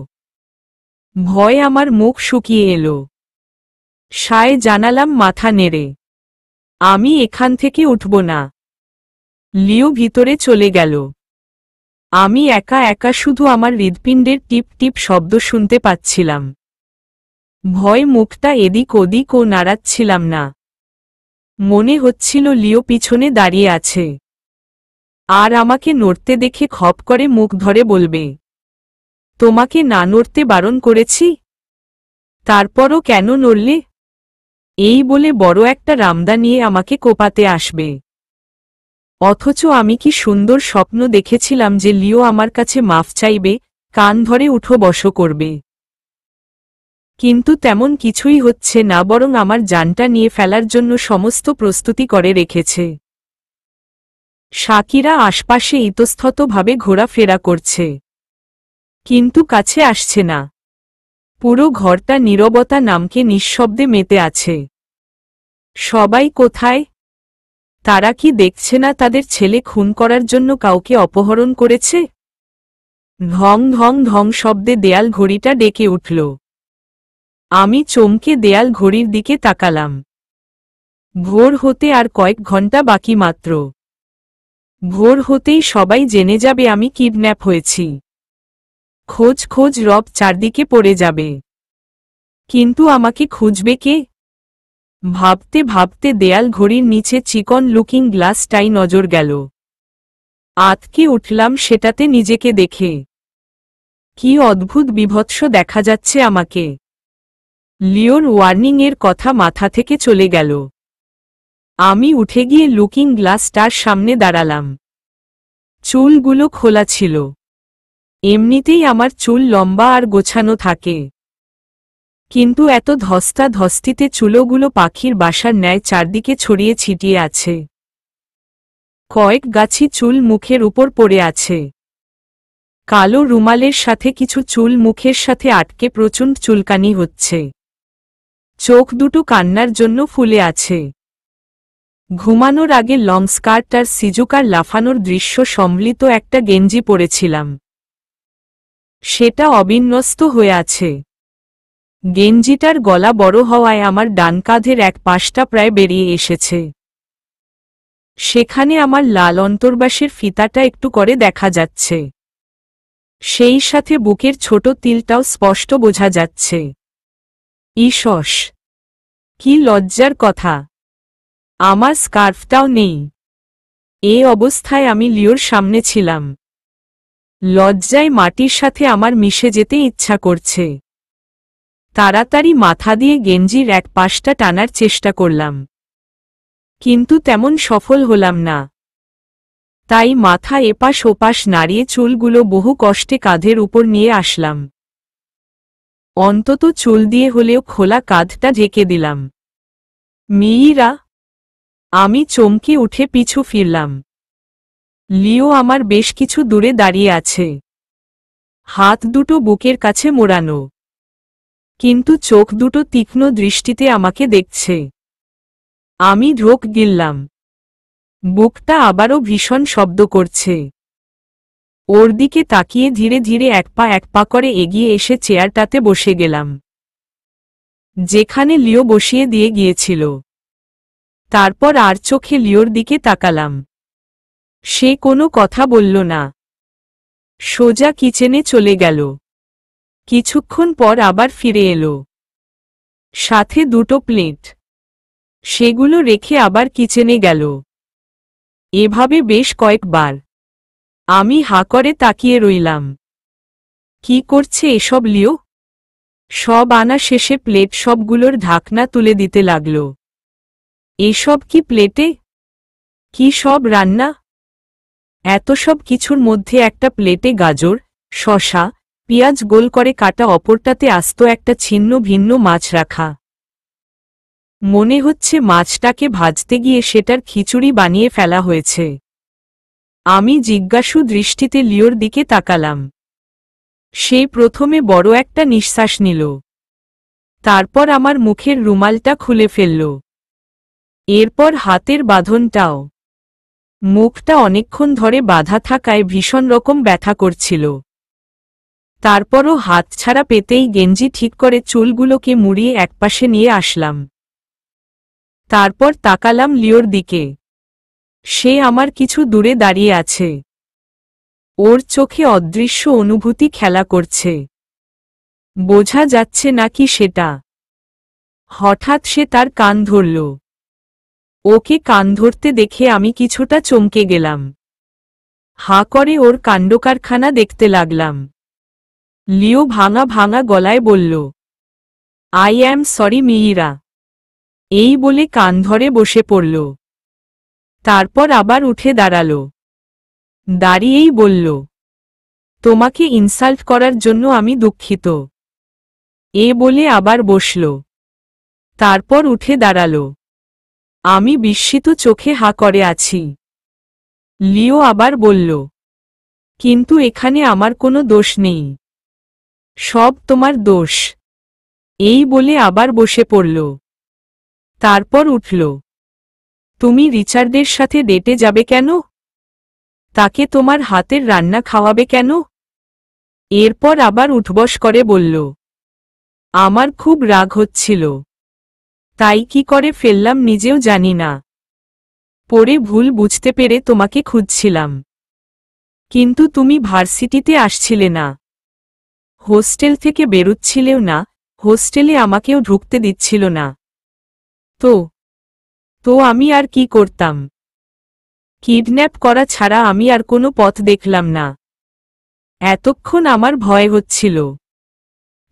ভয় আমার মুখ শুকিয়ে এলো। সায় জানালাম মাথা নেড়ে, আমি এখান থেকে উঠব না। লিও ভিতরে চলে গেল। আমি একা একা শুধু আমার হৃৎপিণ্ডের টিপ টিপ শব্দ শুনতে পাচ্ছিলাম। ভয় মুখটা এদিক ওদিক ও নাড়াচ্ছিলাম না। মনে হচ্ছিল লিও পিছনে দাঁড়িয়ে আছে, আর আমাকে নড়তে দেখে খপ করে মুখ ধরে বলবে, তোমাকে না নড়তে বারণ করেছি, তারপরও কেন নড়লে? এই বলে বড় একটা রামদা নিয়ে আমাকে কোপাতে আসবে। অথচ আমি কি সুন্দর স্বপ্ন দেখেছিলাম যে লিও আমার কাছে মাফ চাইবে, কান ধরে উঠো বসো করবে। কিন্তু তেমন কিছুই হচ্ছে না, বরং আমার জানটা নিয়ে ফেলার জন্য সমস্ত প্রস্তুতি করে রেখেছে। শাকিরা আশপাশে ইতস্ততভাবে ঘোরাফেরা করছে, কিন্তু কাছে আসছে না। পুরো ঘরটা নীরবতা নামকে নিঃশব্দে মেতে আছে। সবাই কোথায়? তারা কি দেখছে না তাদের ছেলে খুন করার জন্য কাউকে অপহরণ করেছে? ঢং ঢং ঢং শব্দে দেয়াল ঘড়িটা ডেকে উঠল। আমি চমকে দেয়াল ঘড়ির দিকে তাকালাম। ভোর হতে আর কয়েক ঘন্টা বাকি মাত্র। ভোর হতেই সবাই জেনে যাবে আমি কিডন্যাপ হয়েছি। খোঁজ খোঁজ রব চারদিকে পড়ে যাবে। কিন্তু আমাকে খুঁজবে কে? ভাবতে ভাবতে দেয়াল ঘড়ির নিচে চিকন লুকিং গ্লাসটাই নজর গেল। আতকে উঠলাম সেটাতে নিজেকে দেখে। কি অদ্ভুত বিভৎস দেখা যাচ্ছে আমাকে। লিওর ওয়ার্নিংয়ের কথা মাথা থেকে চলে গেল। আমি উঠে গিয়ে লুকিং গ্লাসটার সামনে দাঁড়ালাম। চুলগুলো খোলা ছিল। এমনিতেই আমার চুল লম্বা আর গোছানো থাকে, কিন্তু এত ধস্তাধস্তিতে চুলগুলো পাখির বাসার ন্যায় চারদিকে ছড়িয়ে ছিটিয়ে আছে। কয়েক গাছি চুল মুখের উপর পড়ে আছে। কালো রুমালের সাথে কিছু চুল মুখের সাথে আটকে প্রচণ্ড চুলকানি হচ্ছে। চোখ দুটো কান্নার জন্য ফুলে আছে। ঘুমানোর আগে লং স্কার্ট আর সিজুকার লাফানোর দৃশ্য সম্মিলিত একটা গেঞ্জি পরেছিলাম। সেটা অবিন্যস্ত হয়ে আছে। গেঞ্জিটার গলা বড় হওয়ায় আমার ডান কাঁধের এক পাশটা প্রায় বেরিয়ে এসেছে। সেখানে আমার লাল অন্তর্বাসের ফিতাটা একটু করে দেখা যাচ্ছে। সেই সাথে বুকের ছোট তিলটাও স্পষ্ট বোঝা যাচ্ছে। ইসস, কি লজ্জার কথা! আমার স্কার্ফটাও নেই। এ অবস্থায় আমি লিওর সামনে ছিলাম। লজ্জায় মাটির সাথে আমার মিশে যেতে ইচ্ছা করছে। তাড়াতাড়ি মাথা দিয়ে গেঞ্জির এক পাশটা টানার চেষ্টা করলাম, কিন্তু তেমন সফল হলাম না। তাই মাথা এপাশ ওপাশ নাড়িয়ে চুলগুলো বহু কষ্টে কাঁধের উপর নিয়ে আসলাম। অন্তত চুল দিয়ে হলেও খোলা কাঁধটা ঢেকে দিলাম। মিইরা! আমি চমকে উঠে পিছু ফিরলাম। লিও আমার বেশ কিছু দূরে দাঁড়িয়ে আছে। হাত দুটো বুকের কাছে মোড়ানো, কিন্তু চোখ দুটো তীক্ষ্ণ দৃষ্টিতে আমাকে দেখছে। আমি ঢোক গিললাম। বুকটা আবারও ভীষণ শব্দ করছে। ওর দিকে তাকিয়ে ধীরে ধীরে এক পা করে এগিয়ে এসে চেয়ারটাতে বসে গেলাম, যেখানে লিও বসিয়ে দিয়ে গিয়েছিল। তারপর আর চোখে লিওর দিকে তাকালাম। সে কোনো কথা বলল না। সোজা কিচেনে চলে গেল। কিছুক্ষণ পর আবার ফিরে এলো, সাথে দুটো প্লেট। সেগুলো রেখে আবার কিচেনে গেল। এভাবে বেশ কয়েকবার। আমি হাঁ করে তাকিয়ে রইলাম। কি করছে এসব লিও? সব আনা শেষে প্লেট সবগুলোর ঢাকনা তুলে দিতে লাগল। এসব কি প্লেটে? কি সব রান্না! এত সব কিছুর মধ্যে একটা প্লেটে গাজর, শসা, পেঁয়াজ গোল করে কাটা, অপরটাতে আস্ত একটা ছিন্ন ভিন্ন মাছ রাখা। মনে হচ্ছে মাছটাকে ভাজতে গিয়ে সেটার খিচুড়ি বানিয়ে ফেলা হয়েছে। আমি জিজ্ঞাসু দৃষ্টিতে লিওর দিকে তাকালাম। সে প্রথমে বড় একটা নিঃশ্বাস নিল। তারপর আমার মুখের রুমালটা খুলে ফেলল। এরপর হাতের বাঁধনটাও। মুখটা অনেকক্ষণ ধরে বাঁধা থাকায় ভীষণ রকম ব্যথা করছিল। তারপরও হাতছাড়া পেতেই গেঞ্জি ঠিক করে চুলগুলোকে মুড়িয়ে একপাশে নিয়ে আসলাম। তারপর তাকালাম লিওর দিকে। সে আমার কিছু দূরে দাঁড়িয়ে আছে। ওর চোখে অদৃশ্য অনুভূতি খেলা করছে। বোঝা যাচ্ছে না কি সেটা। হঠাৎ সে তার কান ধরল। ওকে কান ধরতে দেখে আমি কিছুটা চমকে গেলাম। হাঁ করে ওর কাণ্ডকারখানা দেখতে লাগলাম। লিও ভাঙা ভাঙা গলায় বলল, আই অ্যাম সরি মিইরা। এই বলে কান ধরে বসে পড়ল। তারপর আবার উঠে দাঁড়াল। দাঁড়িয়েই বলল, তোমাকে ইনসাল্ট করার জন্য আমি দুঃখিত। এ বলে আবার বসল। তারপর উঠে দাঁড়াল। আমি বিস্মিত চোখে হাঁ করে আছি। লিও আবার বলল, কিন্তু এখানে আমার কোনো দোষ নেই। সব তোমার দোষ। এই বলে আবার বসে পড়ল। তারপর উঠল। তুমি রিচার্ডের সাথে ডেটে যাবে কেন? তাকে তোমার হাতের রান্না খাওয়াবে কেন? এরপর আবার উঠবস করে বলল, আমার খুব রাগ হচ্ছিল, তাই কি করে ফেললাম নিজেও জানি না। পরে ভুল বুঝতে পেরে তোমাকে খুঁজছিলাম, কিন্তু তুমি ভার্সিটিতে আসছিলে না, হোস্টেল থেকে বেরুচ্ছিলেও না, হোস্টেলে আমাকেও ঢুকতে দিচ্ছিল না। তো তো আমি আর কি করতাম? কিডন্যাপ করা ছাড়া আমি আর কোনো পথ দেখলাম না। এতক্ষণ আমার ভয় হচ্ছিল,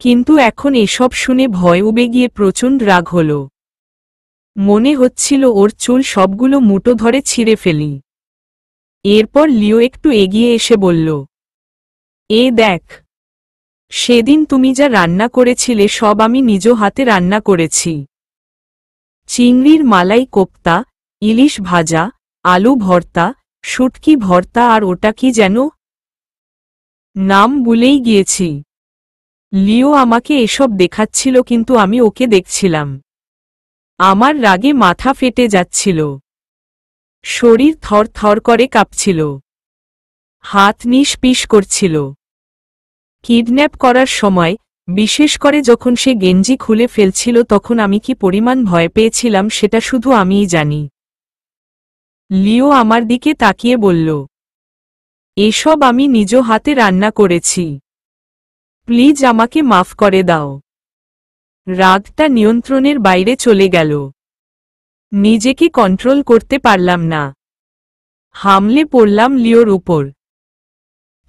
কিন্তু এখন এসব শুনে ভয় উবে গিয়ে প্রচণ্ড রাগ হল। মনে হচ্ছিল ওর চুল সবগুলো মুঠো ধরে ছিঁড়ে ফেলি। এরপর লিও একটু এগিয়ে এসে বলল, এ দেখ, সেদিন তুমি যা রান্না করেছিলে সব আমি নিজ হাতে রান্না করেছি। চিংড়ির মালাই কোপ্তা, ইলিশ ভাজা, আলু ভর্তা, শুটকি ভর্তা আর ওটা কি যেন নাম ভুলেই গিয়েছি। লিও আমাকে এসব দেখাচ্ছিল কিন্তু আমি ওকে দেখছিলাম। আমার রাগে মাথা ফেটে যাচ্ছিল, শরীর থর থর করে কাঁপছিল, হাত নিষ্পিস করছিল। কিডন্যাপ করার সময়, বিশেষ করে যখন সে গেঞ্জি খুলে ফেলছিল, তখন আমি কি পরিমাণ ভয় পেয়েছিলাম সেটা শুধু আমিই জানি। লিও আমার দিকে তাকিয়ে বলল, এসব আমি নিজ হাতে রান্না করেছি, প্লিজ আমাকে মাফ করে দাও। রাগটা নিয়ন্ত্রণের বাইরে চলে গেল, নিজেকে কন্ট্রোল করতে পারলাম না, হামলে পড়লাম লিওর উপর।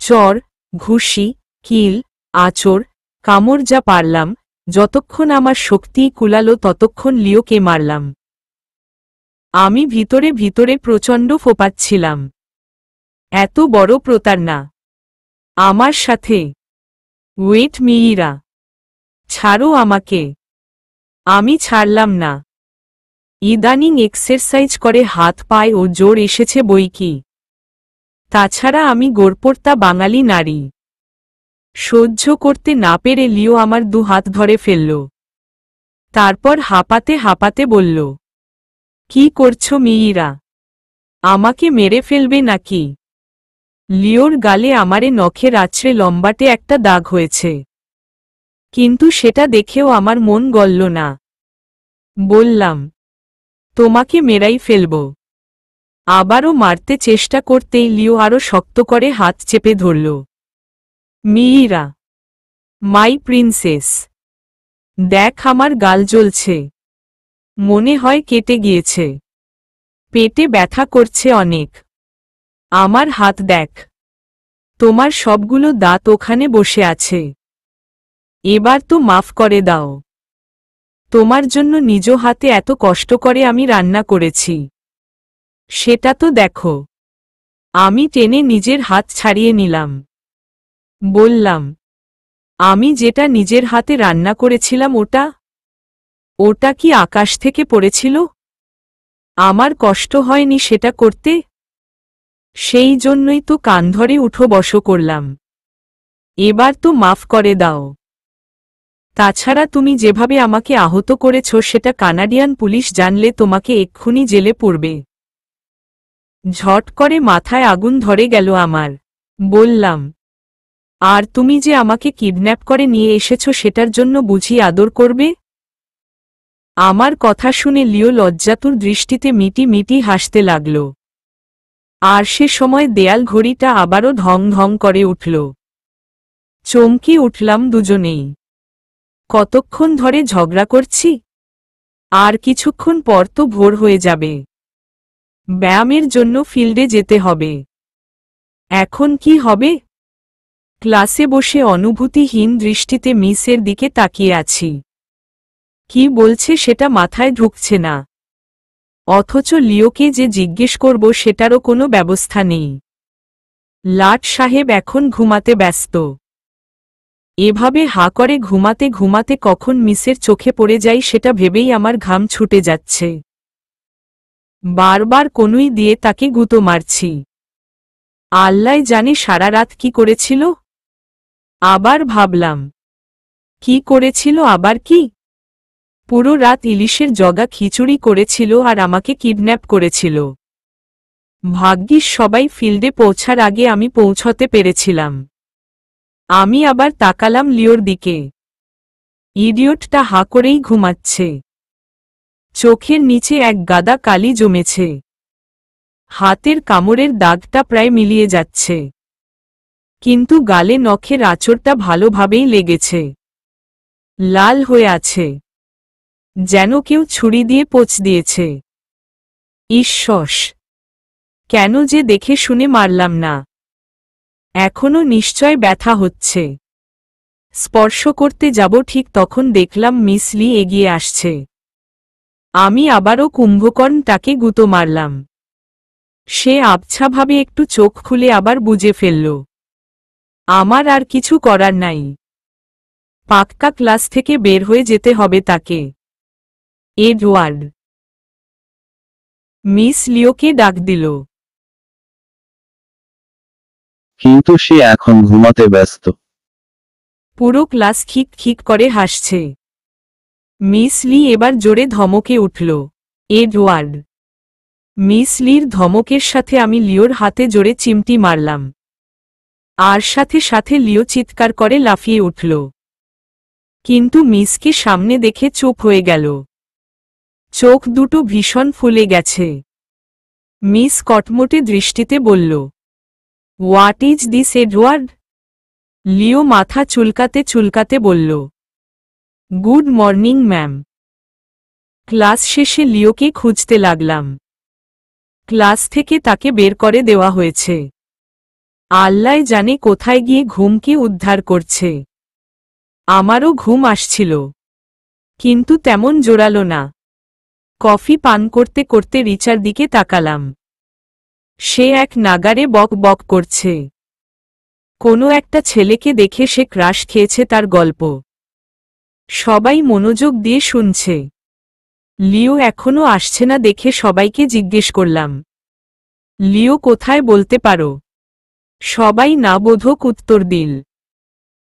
চর, ঘুষি, কিল, আঁচড়, কামড় যা পারলাম, যতক্ষণ আমার শক্তি কুলালো ততক্ষণ লিওকে মারলাম। আমি ভিতরে ভিতরে প্রচণ্ড ফোপাচ্ছিলাম। এত বড় প্রতারণা আমার সাথে! ওয়েট মিইরা, ছাড়ো আমাকে! আমি ছাড়লাম না। ইদানিং এক্সারসাইজ করে হাত পায়ে ও জোর এসেছে বইকি। তাছাড়া আমি গোড়পোড়তা বাঙালি নারী। সহ্য করতে না পেরে লিও আমার দু হাত ধরে ফেলল। তারপর হাঁপাতে হাঁপাতে বলল, কি করছো মিইরা? আমাকে মেরে ফেলবে নাকি? লিওর গালে আমারে নখের আছড়ে লম্বাটে একটা দাগ হয়েছে, কিন্তু সেটা দেখেও আমার মন গলল না। বললাম, তোমাকে মেরাই ফেলব। আবারও মারতে চেষ্টা করতেই লিও আরও শক্ত করে হাত চেপে ধরল। মিইরা, মাই প্রিন্সেস, দেখ আমার গাল জ্বলছে, মনে হয় কেটে গিয়েছে, পেটে ব্যথা করছে অনেক। আমার হাত দেখ, তোমার সবগুলো দাঁত ওখানে বসে আছে। এবার তো মাফ করে দাও। তোমার জন্য নিজ হাতে এত কষ্ট করে আমি রান্না করেছি, সেটা তো দেখো। আমি টেনে নিজের হাত ছাড়িয়ে নিলাম। বললাম, আমি যেটা নিজের হাতে রান্না করেছিলাম ওটা কি আকাশ থেকে পড়েছিল? আমার কষ্ট হয়নি সেটা করতে? সেই জন্যই তো কান ধরে উঠো বসো করলাম। এবার তো মাফ করে দাও। তাছাড়া তুমি যেভাবে আমাকে আহত করেছ সেটা কানাডিয়ান পুলিশ জানলে তোমাকে এক্ষুনি জেলে পুরবে। ঝট করে মাথায় আগুন ধরে গেল আমার। বললাম, আর তুমি যে আমাকে কিডন্যাপ করে নিয়ে এসেছ সেটার জন্য বুঝি আদর করবে? আমার কথা শুনে লিও লজ্জাতুর দৃষ্টিতে মিটি মিটি হাসতে লাগল। আর সে সময় দেয়াল ঘড়িটা আবারও ঢং ঢং করে উঠল। চমকে উঠলাম দুজনেই। কতক্ষণ ধরে ঝগড়া করছি? আর কিছুক্ষণ পর তো ভোর হয়ে যাবে, ব্যায়ামের জন্য ফিল্ডে যেতে হবে। এখন কি হবে? ক্লাসে বসে অনুভূতিহীন দৃষ্টিতে মিসের দিকে তাকিয়ে আছি। কি বলছে সেটা মাথায় ঢুকছে না, অথচ লিওকে যে জিজ্ঞেস করব সেটারও কোনো ব্যবস্থা নেই। লাট সাহেব এখন ঘুমাতে ব্যস্ত। এভাবে হাঁ করে ঘুমাতে ঘুমাতে কখন মিসের চোখে পড়ে যাই সেটা ভেবেই আমার ঘাম ছুটে যাচ্ছে। বারবার কনুই দিয়ে তাকে গুঁতো মারছি। আল্লাহ জানে সারা রাত কি করেছিল। আবার ভাবলাম, কি করেছিল আবার কি? পুরো রাত ইলিশের জগা খিচুড়ি করেছিল আর আমাকে কিডন্যাপ করেছিল। ভাগ্যিস সবাই ফিল্ডে পৌঁছার আগে আমি পৌঁছতে পেরেছিলাম। আমি আবার তাকালাম লিওর দিকে। ইডিয়টটা হা করেই ঘুমাচ্ছে। চোখের নিচে এক গাদা কালি জমেছে। হাতের কামড়ের দাগটা প্রায় মিলিয়ে যাচ্ছে, কিন্তু গালে নখের আঁচড়টা ভালোভাবেই লেগেছে। লাল হয়ে আছে, যেন কেউ ছুরি দিয়ে পোঁচ দিয়েছে। ঈশ্বর, কেন যে দেখে শুনে মারলাম না। এখনো নিশ্চয় ব্যথা হচ্ছে। স্পর্শ করতে যাব ঠিক তখন দেখলাম মিস লি এগিয়ে আসছে। আমি আবারও কুম্ভকর্ণটাকে গুঁতো মারলাম। সে আবছাভাবে একটু চোখ খুলে আবার বুজে ফেলল। আমার আর কিছু করার নাই, পাক্কা ক্লাস থেকে বের হয়ে যেতে হবে তাকে। এডওয়ার্ড মিস লিওকে ডাক দিল, কিন্তু সে এখন ঘুমাতে ব্যস্ত। পুরো ক্লাস খিক খিক করে হাসছে। মিস লি এবার জোরে ধমকে উঠল, এডওয়ার্ড। মিস লির ধমকের সাথে আমি লিওর হাতে জোরে চিমটি মারলাম, আর সাথে সাথে লিও চিৎকার করে লাফিয়ে উঠল। কিন্তু মিসকে সামনে দেখে চুপ হয়ে গেল। চোখ দুটো ভীষণ ফুলে গেছে। মিস কটমটে দৃষ্টিতে বলল, হোয়াট ইজ দিস এডওয়ার্ড? লিও মাথা চুলকাতে চুলকাতে বলল, গুড মর্নিং ম্যাম। ক্লাস শেষে লিওকে খুঁজতে লাগলাম। ক্লাস থেকে তাকে বের করে দেওয়া হয়েছে। আল্লাহ জানে কোথায় গিয়ে ঘুমকে উদ্ধার করছে। আমারও ঘুম আসছিল, কিন্তু তেমন জোরালো না। কফি পান করতে করতে রিচার দিকে তাকালাম। সে এক নাগারে বক বক করছে। কোনো একটা ছেলেকে দেখে সে ক্রাশ খেয়েছে তার গল্প। সবাই মনোযোগ দিয়ে শুনছে। লিও এখনো আসছে না দেখে সবাইকে জিজ্ঞেস করলাম, লিও কোথায় বলতে পারো? সবাই না বোধক উত্তর দিল।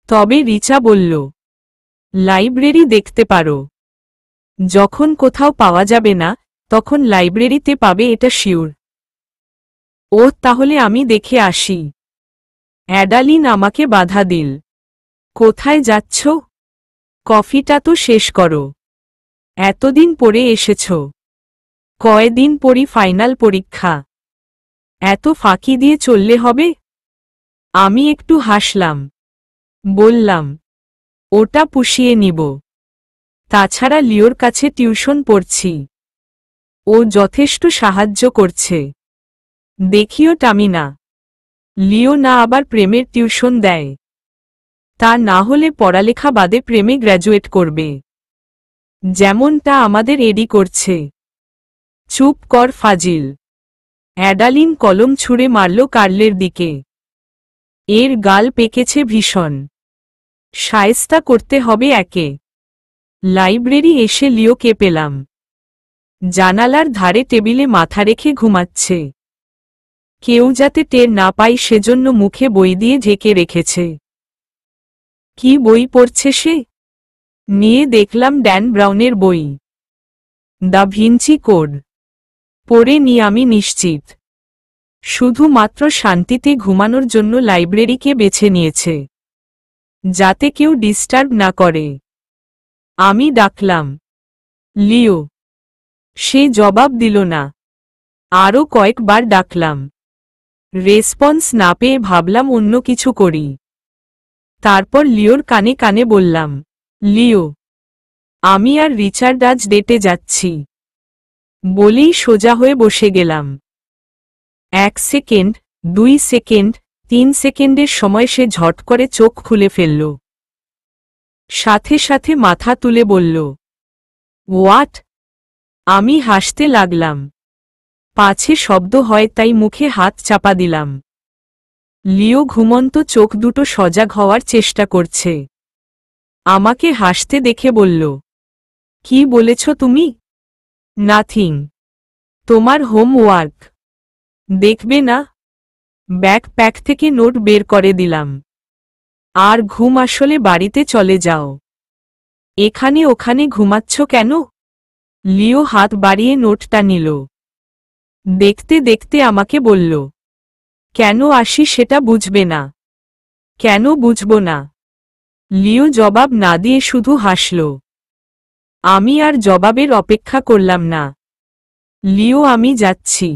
তবে রিচা বলল, লাইব্রেরি দেখতে পারো। যখন কোথাও পাওয়া যাবে না তখন লাইব্রেরিতে পাবে, এটা শিওর। ও তাহলে আমি দেখে আসি। অ্যাডালিন আমাকে বাধা দিল, কোথায় যাচ্ছ? কফিটা তো শেষ করো। এতদিন পরে এসেছ, কয়দিন পরই ফাইনাল পরীক্ষা, এত ফাঁকি দিয়ে চললে হবে? আমি একটু হাসলাম, বললাম, ওটা পুষিয়ে নিব। তাছাড়া লিওর কাছে টিউশন পড়ছি, ও যথেষ্ট সাহায্য করছে। দেখিও টামিনা, লিও না আবার প্রেমের টিউশন দেয়। তা না হলে পড়ালেখা বাদে প্রেমে গ্র্যাজুয়েট করবে, যেমনটা আমাদের এডি করছে। চুপ কর ফাজিল। অ্যাডালিন কলম ছুঁড়ে মারল কার্লের দিকে। এর গাল পেকেছে ভীষণ, শায়েস্তা করতে হবে একে। লাইব্রেরি এসে লিওকে পেলাম, জানালার ধারে টেবিলে মাথা রেখে ঘুমাচ্ছে। কেউ যাতে টের না পায় সেজন্য মুখে বই দিয়ে ঢেকে রেখেছে। কি বই পড়ছে সে? নিয়ে দেখলাম ড্যান ব্রাউনের বই, দ্য ভিঞ্চি কোড। পড়ে নি আমি নিশ্চিত। শুধুমাত্র শান্তিতে ঘুমানোর জন্য লাইব্রেরিকে বেছে নিয়েছে, যাতে কেউ ডিস্টার্ব না করে। আমি ডাকলাম, লিও। সে জবাব দিল না। আরও কয়েকবার ডাকলাম, রেসপন্স না পেয়ে ভাবলাম অন্য কিছু করি। তারপর লিওর কানে কানে বললাম, লিও, আমি আর রিচার্ড আজ ডেটে যাচ্ছি। বলেই সোজা হয়ে বসে গেলাম। 1 সেকেন্ড, 2 সেকেন্ড, 3 সেকেন্ডের সময় সে ঝট করে চোখ খুলে ফেলল। সাথে সাথে মাথা তুলে বলল, হোয়াট? আমি হাসতে লাগলাম। পাছে শব্দ হয় তাই মুখে হাত চাপা দিলাম। লিও ঘুমন্ত চোখ দুটো সজাগ হওয়ার চেষ্টা করছে। আমাকে হাসতে দেখে বলল, কি বলেছ তুমি? নাথিং। তোমার হোমওয়ার্ক দেখবে না? ব্যাকপ্যাক থেকে নোট বের করে দিলাম। আর ঘুম আসলে বাড়িতে চলে যাও। এখানে ওখানে ঘুমাচ্ছ কেন? লিও হাত বাড়িয়ে নোটটা নিল। দেখতে দেখতে আমাকে বলল, কেন আসি সেটা বুঝবে না? কেন বুঝব না? লিও জবাব না দিয়ে শুধু হাসল। আমি আর জবাবের অপেক্ষা করলাম না। লিও, আমি যাচ্ছি।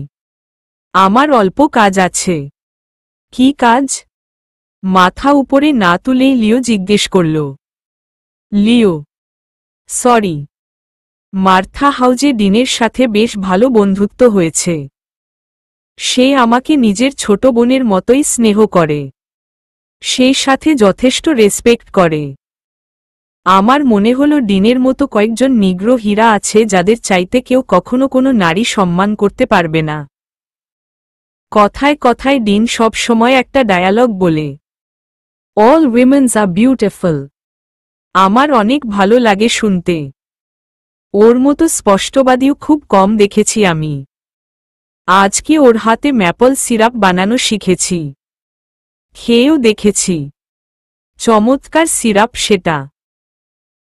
আমার অল্প কাজ আছে। কি কাজ? মাথা উপরে না তুলেই লিও জিজ্ঞেস করল। লিও, সরি। মার্থা হাউজে ডিনের সাথে বেশ ভালো বন্ধুত্ব হয়েছে। সে আমাকে নিজের ছোট বোনের মতোই স্নেহ করে। সেই সাথে যথেষ্ট রেসপেক্ট করে। আমার মনে হলো ডিনের মতো কয়েকজন নিগ্রো হীরা আছে যাদের চাইতে কেউ কখনো কোনো নারী সম্মান করতে পারবে না। কথায় কথায় ডিন সব সময় একটা ডায়ালগ বলে, অল উইমেন্স আর বিউটিফুল। আমার অনেক ভালো লাগে শুনতে। ওর মতো স্পষ্টবাদীও খুব কম দেখেছি আমি। আজকে ওর হাতে ম্যাপল সিরাপ বানানো শিখেছি। খেয়েও দেখেছি। চমৎকার সিরাপ সেটা।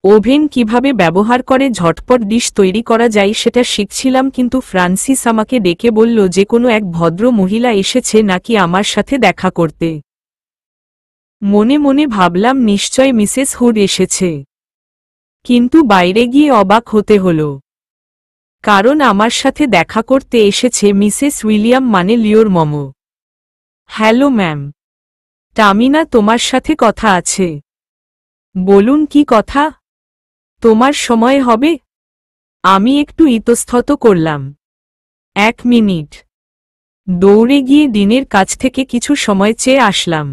ওভেন কিভাবে ব্যবহার করে ঝটপট ডিশ তৈরি করা যায় সেটা শিখছিলাম, কিন্তু ফ্রান্সিস আমাকে ডেকে বলল যে কোনো এক ভদ্র মহিলা এসেছে নাকি আমার সাথে দেখা করতে। মনে মনে ভাবলাম নিশ্চয় মিসেস হুড এসেছে। কিন্তু বাইরে গিয়ে অবাক হতে হল, কারণ আমার সাথে দেখা করতে এসেছে মিসেস উইলিয়াম, মানে লিওর মম। Hello ma'am. টামিনা তোমার সাথে কথা আছে। বলুন কি কথা? তোমার সময় হবে? আমি একটু ইতস্তত করলাম। 1 মিনিট। দৌড়ে গিয়ে ডিনের কাছ থেকে কিছু সময় চেয়ে আসলাম।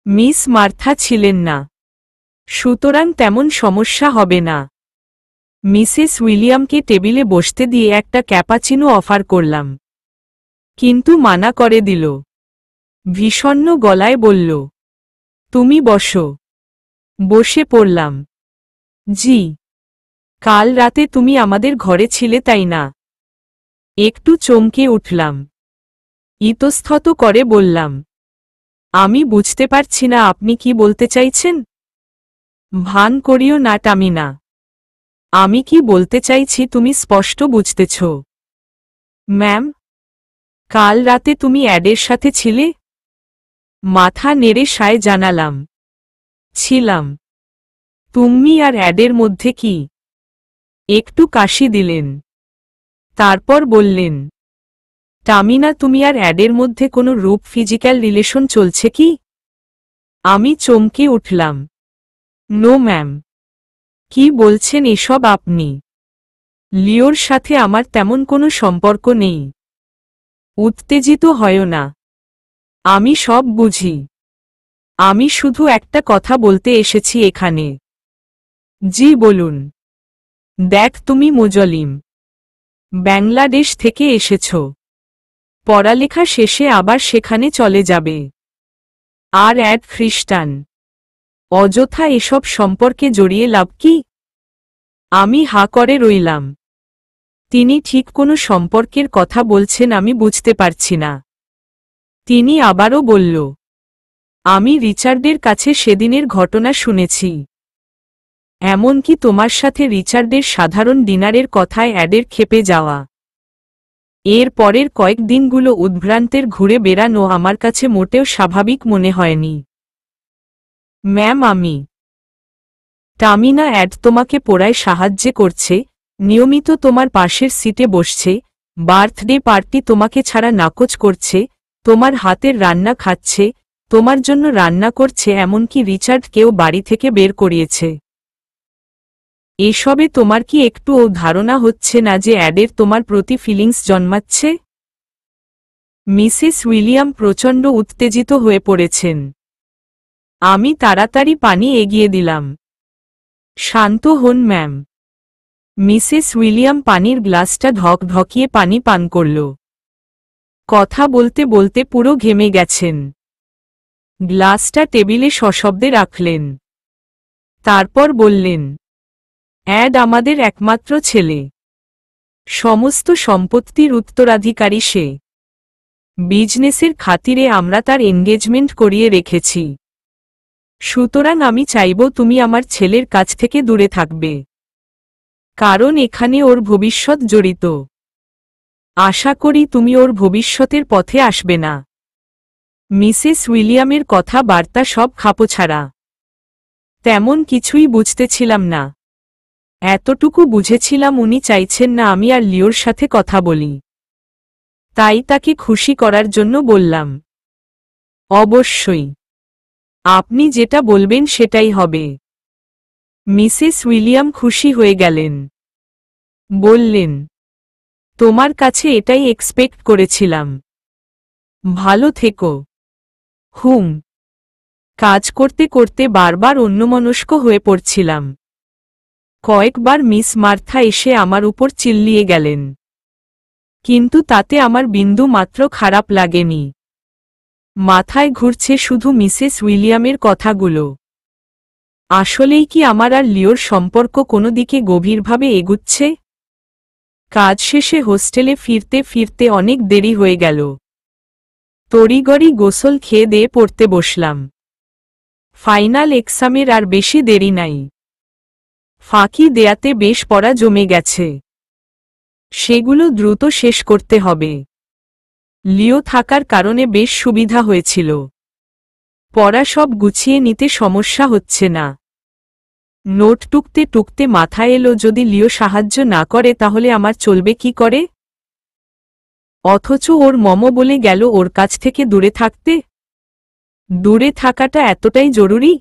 মিস মার্থা ছিলেন না, সুতরাং তেমন সমস্যা হবে না। মিসেস উইলিয়ামকে টেবিলে বসতে দিয়ে একটা ক্যাপাচিনো অফার করলাম, কিন্তু মানা করে দিল। ভীষণ গলায় বলল, তুমি বসো। বসে পড়লাম। জি। কাল রাতে তুমি আমাদের ঘরে ছিলে, তাই না? একটু চমকে উঠলাম। ইতস্তত করে বললাম, আমি বুঝতে পারছি না আপনি কি বলতে চাইছেন। ভান করিও না টামিনা। আমি কি বলতে চাইছি তুমি স্পষ্ট বুঝতেছ। ম্যাম, কাল রাতে তুমি অ্যাডের সাথে ছিলে? মাথা নেড়ে সায় জানালাম, ছিলাম। তুমি আর অ্যাডের মধ্যে কি? একটু কাশি দিলেন। তারপর বললেন, টামিনা, তুমি আর অ্যাডের মধ্যে কোনো রূপ ফিজিক্যাল রিলেশন চলছে কি? আমি চমকে উঠলাম। No ma'am. কি বলছেন এসব আপনি? লিওর সাথে আমার তেমন কোনো সম্পর্ক নেই। উত্তেজিত হয়ো না। আমি সব বুঝি। আমি শুধু একটা কথা বলতে এসেছি এখানে। জি বলুন। দেখ, তুমি মুজলিম। বাংলাদেশ থেকে এসেছ। পড়ালেখা শেষে আবার সেখানে চলে যাবে। আর অ্যাড খ্রিস্টান। অযথা এসব সম্পর্কে জড়িয়ে লাভ কি? আমি হা করে রইলাম। তিনি ঠিক কোনো সম্পর্কের কথা বলছেন আমি বুঝতে পারছি না। তিনি আবারও বলল, আমি রিচার্ডের কাছে সেদিনের ঘটনা শুনেছি। এমনকি তোমার সাথে রিচার্ডের সাধারণ ডিনারের কথায় অ্যাডের ক্ষেপে যাওয়া। এর পরের কয়েক দিনগুলো উদ্ভ্রান্তের ঘুরে বেড়ানো আমার কাছে মোটেও স্বাভাবিক মনে হয়নি। ম্যাম, আমি টামিনা, অ্যাড তোমাকে পড়ায় সাহায্য করছে, নিয়মিত তোমার পাশের সিটে বসছে, বার্থডে পার্টি তোমাকে ছাড়া নাকচ করছে, তোমার হাতের রান্না খাচ্ছে, তোমার জন্য রান্না করছে, এমনকি রিচার্ডকেও বাড়ি থেকে বের করিয়েছে। এসবে তোমার কি একটুও ধারণা হচ্ছে না যে অ্যাডের তোমার প্রতি ফিলিংস জন্মাচ্ছে? মিসেস উইলিয়াম প্রচণ্ড উত্তেজিত হয়ে পড়েছেন। আমি তাড়াতাড়ি পানি এগিয়ে দিলাম। শান্ত হন ম্যাম। মিসেস উইলিয়াম পানির গ্লাসটা ঢকঢকিয়ে পানি পান করল। কথা বলতে বলতে পুরো ঘেমে গেছেন। গ্লাসটা টেবিলে সশব্দে রাখলেন। তারপর বললেন, অ্যাড আমাদের একমাত্র ছেলে। সমস্ত সম্পত্তির উত্তরাধিকারী সে। বিজনেসের খাতিরে আমরা তার এনগেজমেন্ট করিয়ে রেখেছি। সুতরাং আমি চাইব তুমি আমার ছেলের কাছ থেকে দূরে থাকবে, কারণ এখানে ওর ভবিষ্যৎ জড়িত। আশা করি তুমি ওর ভবিষ্যতের পথে আসবে না। মিসেস উইলিয়ামের কথা বার্তা সব খাপছাড়া। তেমন কিছুই বুঝতেছিলাম না। এতটুকু বুঝেছিলাম উনি চাইছেন না আমি আর লিওর সাথে কথা বলি। তাই তাকে খুশি করার জন্য বললাম, অবশ্যই, আপনি যেটা বলবেন সেটাই হবে। মিসেস উইলিয়াম খুশি হয়ে গেলেন। বললেন, তোমার কাছে এটাই এক্সপেক্ট করেছিলাম। ভালো থেকো। কাজ করতে করতে বারবার অন্যমনস্ক হয়ে পড়ছিলাম। কয়েকবার মিস মার্থা এসে আমার উপর চিল্লিয়ে গেলেন, কিন্তু তাতে আমার বিন্দু মাত্র খারাপ লাগেনি। মাথায় ঘুরছে শুধু মিসেস উইলিয়ামের কথাগুলো। আসলেই কি আমার আর লিওর সম্পর্ক কোনো দিকে গভীরভাবে এগুচ্ছে? কাজ শেষে হোস্টেলে ফিরতে ফিরতে অনেক দেরি হয়ে গেল। তড়িগড়ি গোসল খেয়ে দিয়ে পড়তে বসলাম। ফাইনাল এক্সামের আর বেশি দেরি নাই। ফাঁকি দেয়াতে বেশ পড়া জমে গেছে, সেগুলো দ্রুত শেষ করতে হবে। লিও থাকার কারণে বেশ সুবিধা হয়েছিল। পড়া সব গুছিয়ে নিতে সমস্যা হচ্ছে না। নোট টুকতে টুকতে মাথায় এলো, যদি লিও সাহায্য না করে তাহলে আমার চলবে কি করে? অথচ ওর মম বলে গেল ওর কাছ থেকে দূরে থাকতে। দূরে থাকাটা এতটাই জরুরি?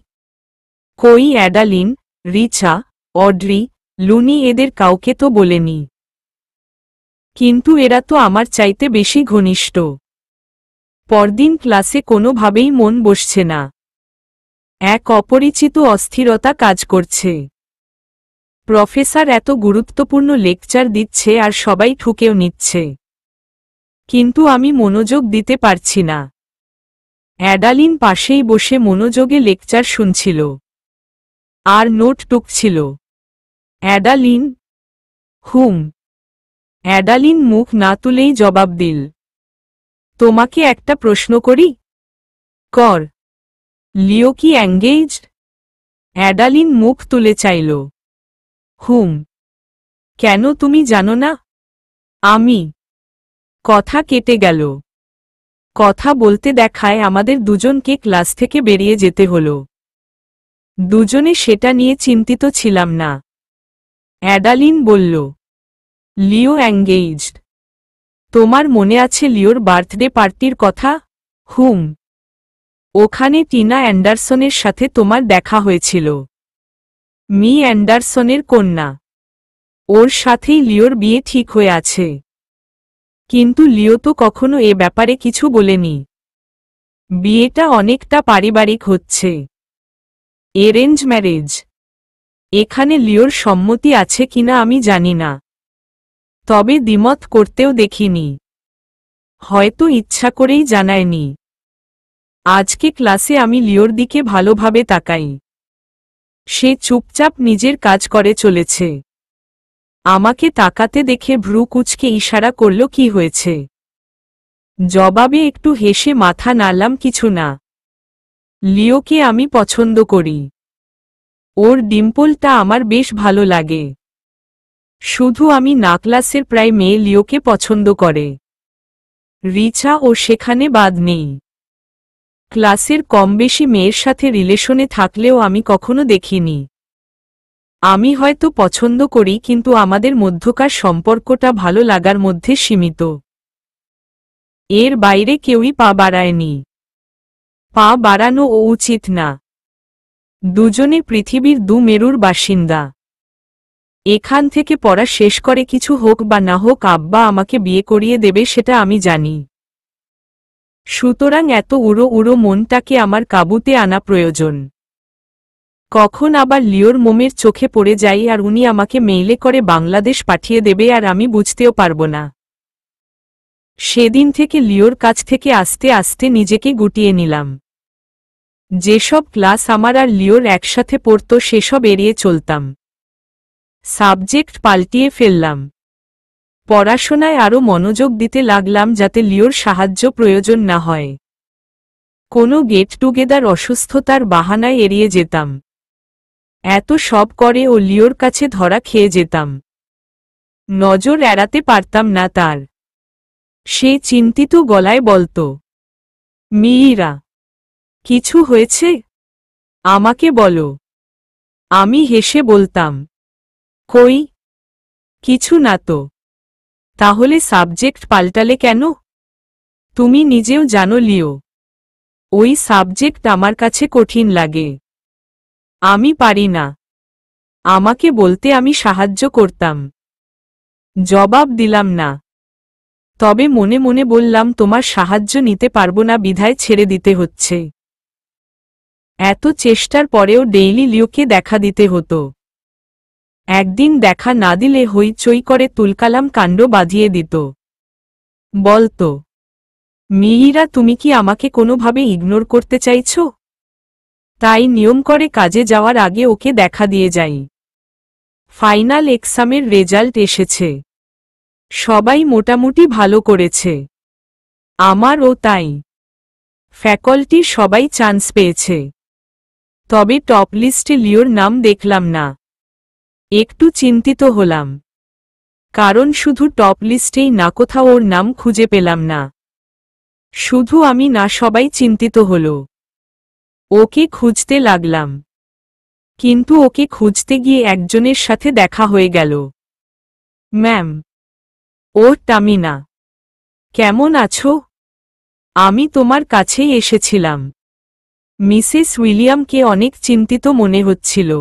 কই অ্যাডালিন, রিচা, অড্রি, লুনি এদের কাউকে তো বলেনি। কিন্তু এরা তো আমার চাইতে বেশি ঘনিষ্ঠ। পরদিন ক্লাসে কোনোভাবেই মন বসছে না। এক অপরিচিত অস্থিরতা কাজ করছে। প্রফেসর এত গুরুত্বপূর্ণ লেকচার দিচ্ছে আর সবাই ঠুকেও নিচ্ছে, কিন্তু আমি মনোযোগ দিতে পারছি না। অ্যাডালিন পাশেই বসে মনোযোগে লেকচার শুনছিল আর নোট টুকছিল। অ্যাডালিন, অ্যাডালিন মুখ না তুলেই জবাব দিল, তোমাকে একটা প্রশ্ন করি? কর। লিও কি এঙ্গেজড? অ্যাডালিন মুখ তুলে চাইল। কেন, তুমি জানো না? আমি। কথা কেটে গেল। কথা বলতে দেখায় আমাদের দুজনকে ক্লাস থেকে বেরিয়ে যেতে হলো। দুজনে সেটা নিয়ে চিন্তিত ছিলাম না। অ্যাডালিন বলল, লিও এঙ্গেজড। তোমার মনে আছে লিওর বার্থডে পার্টির কথা? ওখানে টিনা অ্যান্ডারসনের সাথে তোমার দেখা হয়েছিল। মি অ্যান্ডারসনের কন্যা। ওর সাথেই লিওর বিয়ে ঠিক হয়ে আছে। কিন্তু লিও তো কখনো এ ব্যাপারে কিছু বলেনি। বিয়েটা অনেকটা পারিবারিক হচ্ছে, অ্যারেঞ্জ ম্যারেজ। এখানে লিওর সম্মতি আছে কিনা আমি জানি না, তবে দ্বিমত করতেও দেখিনি। হয়তো ইচ্ছা করেই জানায়নি। আজকে ক্লাসে আমি লিওর দিকে ভালোভাবে তাকাই। সে চুপচাপ নিজের কাজ করে চলেছে। আমাকে তাকাতে দেখে ভ্রু কুঁচকে ইশারা করল কি হয়েছে। জবাবে একটু হেসে মাথা নাড়লাম, কিছু না। লিওকে আমি পছন্দ করি। ওর ডিম্পলটা আমার বেশ ভালো লাগে। শুধু আমি না, ক্লাসের প্রায় মেয়ে লিওকে পছন্দ করে। রিচা ও সেখানে বাদ নেই। ক্লাসের কম বেশি মেয়ের সাথে রিলেশনে থাকলেও আমি কখনো দেখিনি। আমি হয়তো পছন্দ করি, কিন্তু আমাদের মধ্যকার সম্পর্কটা ভালো লাগার মধ্যে সীমিত। এর বাইরে কেউই পা বাড়ায়নি। পা বাড়ানো ও উচিত না। দুজনে পৃথিবীর দু মেরুর বাসিন্দা। এখান থেকে পড়া শেষ করে কিছু হোক বা না হোক আব্বা আমাকে বিয়ে করিয়ে দেবে, সেটা আমি জানি। সুতরাং এত উড়ো উড়ো মনটাকে আমার কাবুতে আনা প্রয়োজন। কখন আবার লিওর মোমের চোখে পড়ে যাই আর উনি আমাকে মেইলে করে বাংলাদেশ পাঠিয়ে দেবে আর আমি বুঝতেও পারব না। সেদিন থেকে লিওর কাছ থেকে আস্তে আস্তে নিজেকে গুটিয়ে নিলাম। যেসব ক্লাস আমার আর লিওর একসাথে পড়ত সেসব এড়িয়ে চলতাম। সাবজেক্ট পাল্টিয়ে ফেললাম। পড়াশোনায় আরও মনোযোগ দিতে লাগলাম যাতে লিওর সাহায্য প্রয়োজন না হয়। কোনো গেট টুগেদার অসুস্থতার বাহানায় এড়িয়ে যেতাম। এত সব করে ও লিওর কাছে ধরা খেয়ে যেতাম। নজর এড়াতে পারতাম না তার। সে চিন্তিত গলায় বলত, মিইরা, কিছু হয়েছে? আমাকে বলো। আমি হেসে বলতাম, কই, কিছু না তো। তাহলে সাবজেক্ট পাল্টালে কেন? তুমি নিজেও জানো লিও, ওই সাবজেক্ট আমার কাছে কঠিন লাগে। আমি পারি না। আমাকে বলতে আমি সাহায্য করতাম। জবাব দিলাম না। তবে মনে মনে বললাম তোমার সাহায্য নিতে পারবো না বিধায় ছেড়ে দিতে হচ্ছে। এত চেষ্টার পরেও ডেইলি লিওকে দেখা দিতে হতো। একদিন দেখা না দিলে হইচই করে তুলকালাম কাণ্ড বাঁধিয়ে দিত। বলতো, মিহিরা তুমি কি আমাকে কোনোভাবে ইগনোর করতে চাইছো? তাই নিয়ম করে কাজে যাওয়ার আগে ওকে দেখা দিয়ে যাই। ফাইনাল এক্সামের রেজাল্ট এসেছে। সবাই মোটামুটি ভালো করেছে। আমারও তাই। ফ্যাকাল্টির সবাই চান্স পেয়েছে। তবে টপ লিস্টে লিওর নাম দেখলাম না। একটু চিন্তিত হলাম। কারণ শুধু টপ লিস্টেই না, কোথাও ওর নাম খুঁজে পেলাম না। শুধু আমি না, সবাই চিন্তিত হল। ওকে খুঁজতে লাগলাম। কিন্তু ওকে খুঁজতে গিয়ে একজনের সাথে দেখা হয়ে গেল। ম্যাম, ও তামিনা। কেমন আছো? আমি তোমার কাছেই এসেছিলাম। মিসেস উইলিয়ামকে অনেক চিন্তিত মনে হচ্ছিল।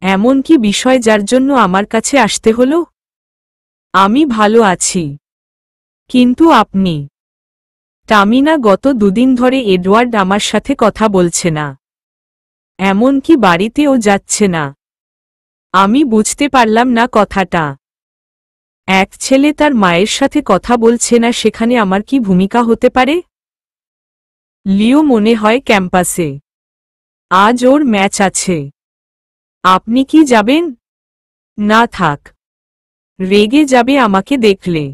এমন কি বিষয় যার জন্য আমার কাছে আসতে হলো? আমি ভালো আছি। কিন্তু আপনি? তামিনা, গত দুদিন ধরে এডওয়ার্ড আমার সাথে কথা বলছে না। এমনকি বাড়িতেও যাচ্ছে না। আমি বুঝতে পারলাম না কথাটা। এক ছেলে তার মায়ের সাথে কথা বলছে না, সেখানে আমার কি ভূমিকা হতে পারে? লিও মনে হয় ক্যাম্পাসে। আজ ওর ম্যাচ আছে। আপনি কি যাবেন? না থাক। রেগে যাবে আমাকে দেখলে।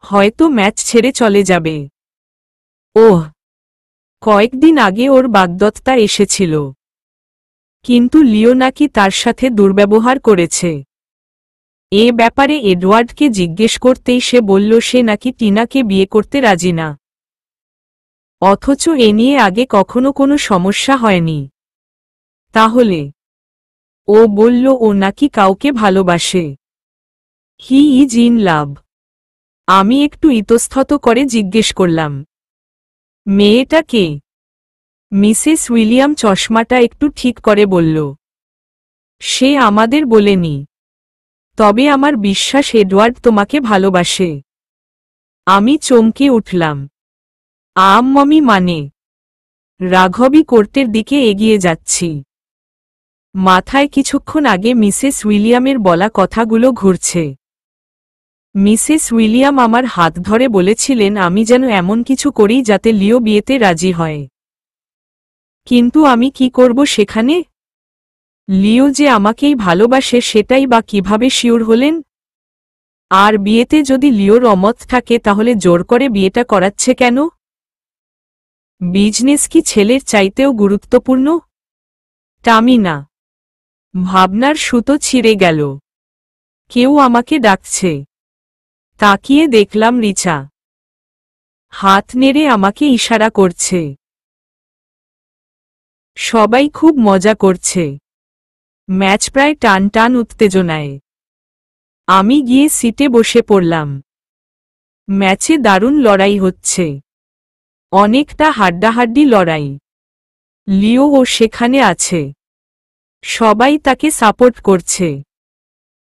হয়তো ম্যাচ ছেড়ে চলে যাবে। ওহ, কয়েকদিন আগে ওর বাগদত্তা এসেছিল। কিন্তু লিও নাকি তার সাথে দুর্ব্যবহার করেছে। এ ব্যাপারে এডওয়ার্ডকে জিজ্ঞেস করতেই সে বলল সে নাকি টিনাকে বিয়ে করতে রাজি না। অথচ এ নিয়ে আগে কখনো কোনো সমস্যা হয়নি। তাহলে? ও বলল ও নাকি কাউকে ভালোবাসে। He is in love. আমি একটু ইতস্তত করে জিজ্ঞেস করলাম, মেয়েটা কে? মিসেস উইলিয়াম চশমাটা একটু ঠিক করে বলল, সে আমাদের বলেনি। তবে আমার বিশ্বাস এডওয়ার্ড তোমাকে ভালোবাসে। আমি চমকে উঠলাম। মমি মানে? রাঘবী কোর্টের দিকে এগিয়ে যাচ্ছি। মাথায় কিছুক্ষণ আগে মিসেস উইলিয়ামের বলা কথাগুলো ঘুরছে। মিসেস উইলিয়াম আমার হাত ধরে বলেছিলেন আমি যেন এমন কিছু করি যাতে লিও বিয়েতে রাজি হয়। কিন্তু আমি কি করব সেখানে? লিও যে আমাকেই ভালোবাসে সেটাই বা কিভাবে শিওর হলেন? আর বিয়েতে যদি লিওর অমত থাকে তাহলে জোর করে বিয়েটা করাচ্ছে কেন? বিজনেস কি ছেলের চাইতেও গুরুত্বপূর্ণ? তামিনা। ভাবনার সুতো ছিঁড়ে গেল। কেউ আমাকে ডাকছে। তাকিয়ে দেখলাম রিচা। হাত নেড়ে আমাকে ইশারা করছে। সবাই খুব মজা করছে। ম্যাচ প্রায় টান টান উত্তেজনায়। আমি গিয়ে সিটে বসে পড়লাম। ম্যাচে দারুণ লড়াই হচ্ছে। অনেকটা হাড্ডাহাড্ডি লড়াই। লিও ও সেখানে আছে। সবাই তাকে সাপোর্ট করছে।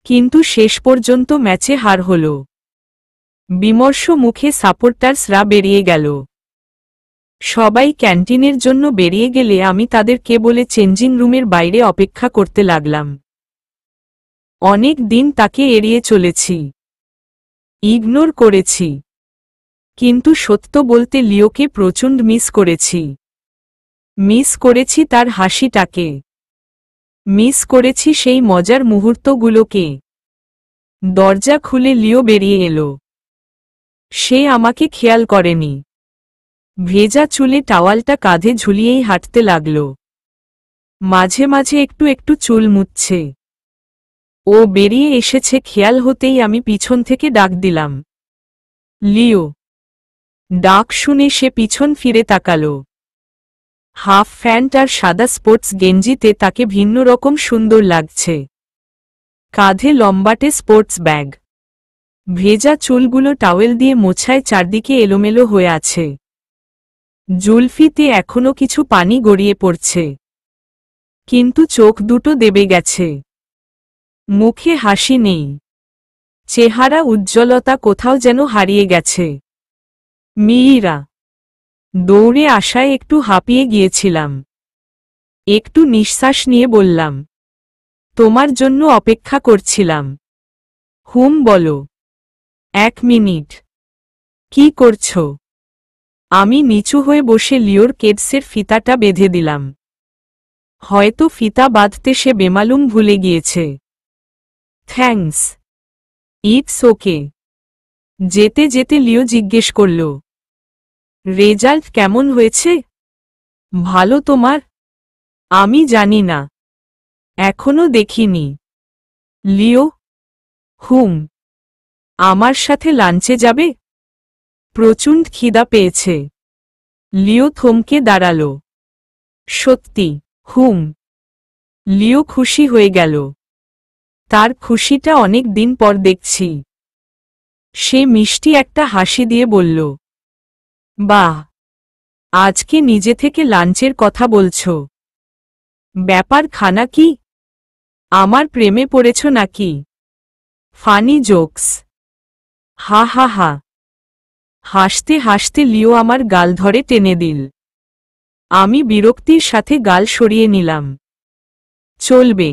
কিন্তু শেষ পর্যন্ত ম্যাচে হার হল। বিমর্ষ মুখে সাপোর্টার্সরা বেরিয়ে গেল। সবাই ক্যান্টিনের জন্য বেরিয়ে গেলে আমি তাদেরকে বলে চেঞ্জিং রুমের বাইরে অপেক্ষা করতে লাগলাম। অনেক দিন তাকে এড়িয়ে চলেছি। ইগনোর করেছি। কিন্তু সত্য বলতে লিওকে প্রচণ্ড মিস করেছি। মিস করেছি তার হাসিটাকে। মিস করেছি সেই মজার মুহূর্তগুলোকে। দরজা খুলে লিও বেরিয়ে এলো। সে আমাকে খেয়াল করেনি। ভেজা চুলে টাওয়ালটা কাঁধে ঝুলিয়েই হাঁটতে লাগল। মাঝে মাঝে একটু একটু চুল মুছছে। ও বেরিয়ে এসেছে খেয়াল হতেই আমি পিছন থেকে ডাক দিলাম, লিও। ডাক শুনে সে পিছন ফিরে তাকালো। হাফ প্যান্ট আর সাদা স্পোর্টস গেঞ্জিতে তাকে ভিন্ন রকম সুন্দর লাগছে। কাঁধে লম্বাটে স্পোর্টস ব্যাগ। ভেজা চুলগুলো টাওয়েল দিয়ে মোছায় চারদিকে এলোমেলো হয়ে আছে। জুলফিতে এখনো কিছু পানি গড়িয়ে পড়ছে, কিন্তু চোখ দুটো দেবে গেছে। মুখে হাসি নেই, চেহারা উজ্জ্বলতা কোথাও যেন হারিয়ে গেছে। মিইরা। দৌড়ে আসায় একটু হাঁপিয়ে গিয়েছিলাম। একটু নিঃশ্বাস নিয়ে বললাম, তোমার জন্য অপেক্ষা করছিলাম। হুম বলো। 1 মিনিট। কি করছো? আমি নিচু হয়ে বসে লিওর কেডসের ফিতাটা বেঁধে দিলাম। হয়তো ফিতা বাঁধতে সে বেমালুম ভুলে গিয়েছে। থ্যাঙ্কস। It's okay. যেতে যেতে লিও জিজ্ঞেস করল, রেজাল্ট কেমন হয়েছে? ভালো। তোমার? আমি জানি না, এখনো দেখিনি। লিও। হুম। আমার সাথে লাঞ্চে যাবে? প্রচণ্ড খিদা পেয়েছে। লিও থমকে দাঁড়ালো। সত্যি? হুম। লিও খুশি হয়ে গেল। তার খুশিটা অনেক দিন পর দেখছি। সে মিষ্টি একটা হাসি দিয়ে বলল, বাহ, আজকে নিজে থেকে লাঞ্চের কথা বলছো। ব্যাপার খানা কি? আমার প্রেমে পড়েছ নাকি? Funny jokes. হা হা হা। হাসতে হাসতে লিও আমার গাল ধরে টেনে দিল। আমি বিরক্তির সাথে গাল সরিয়ে নিলাম। চলবে।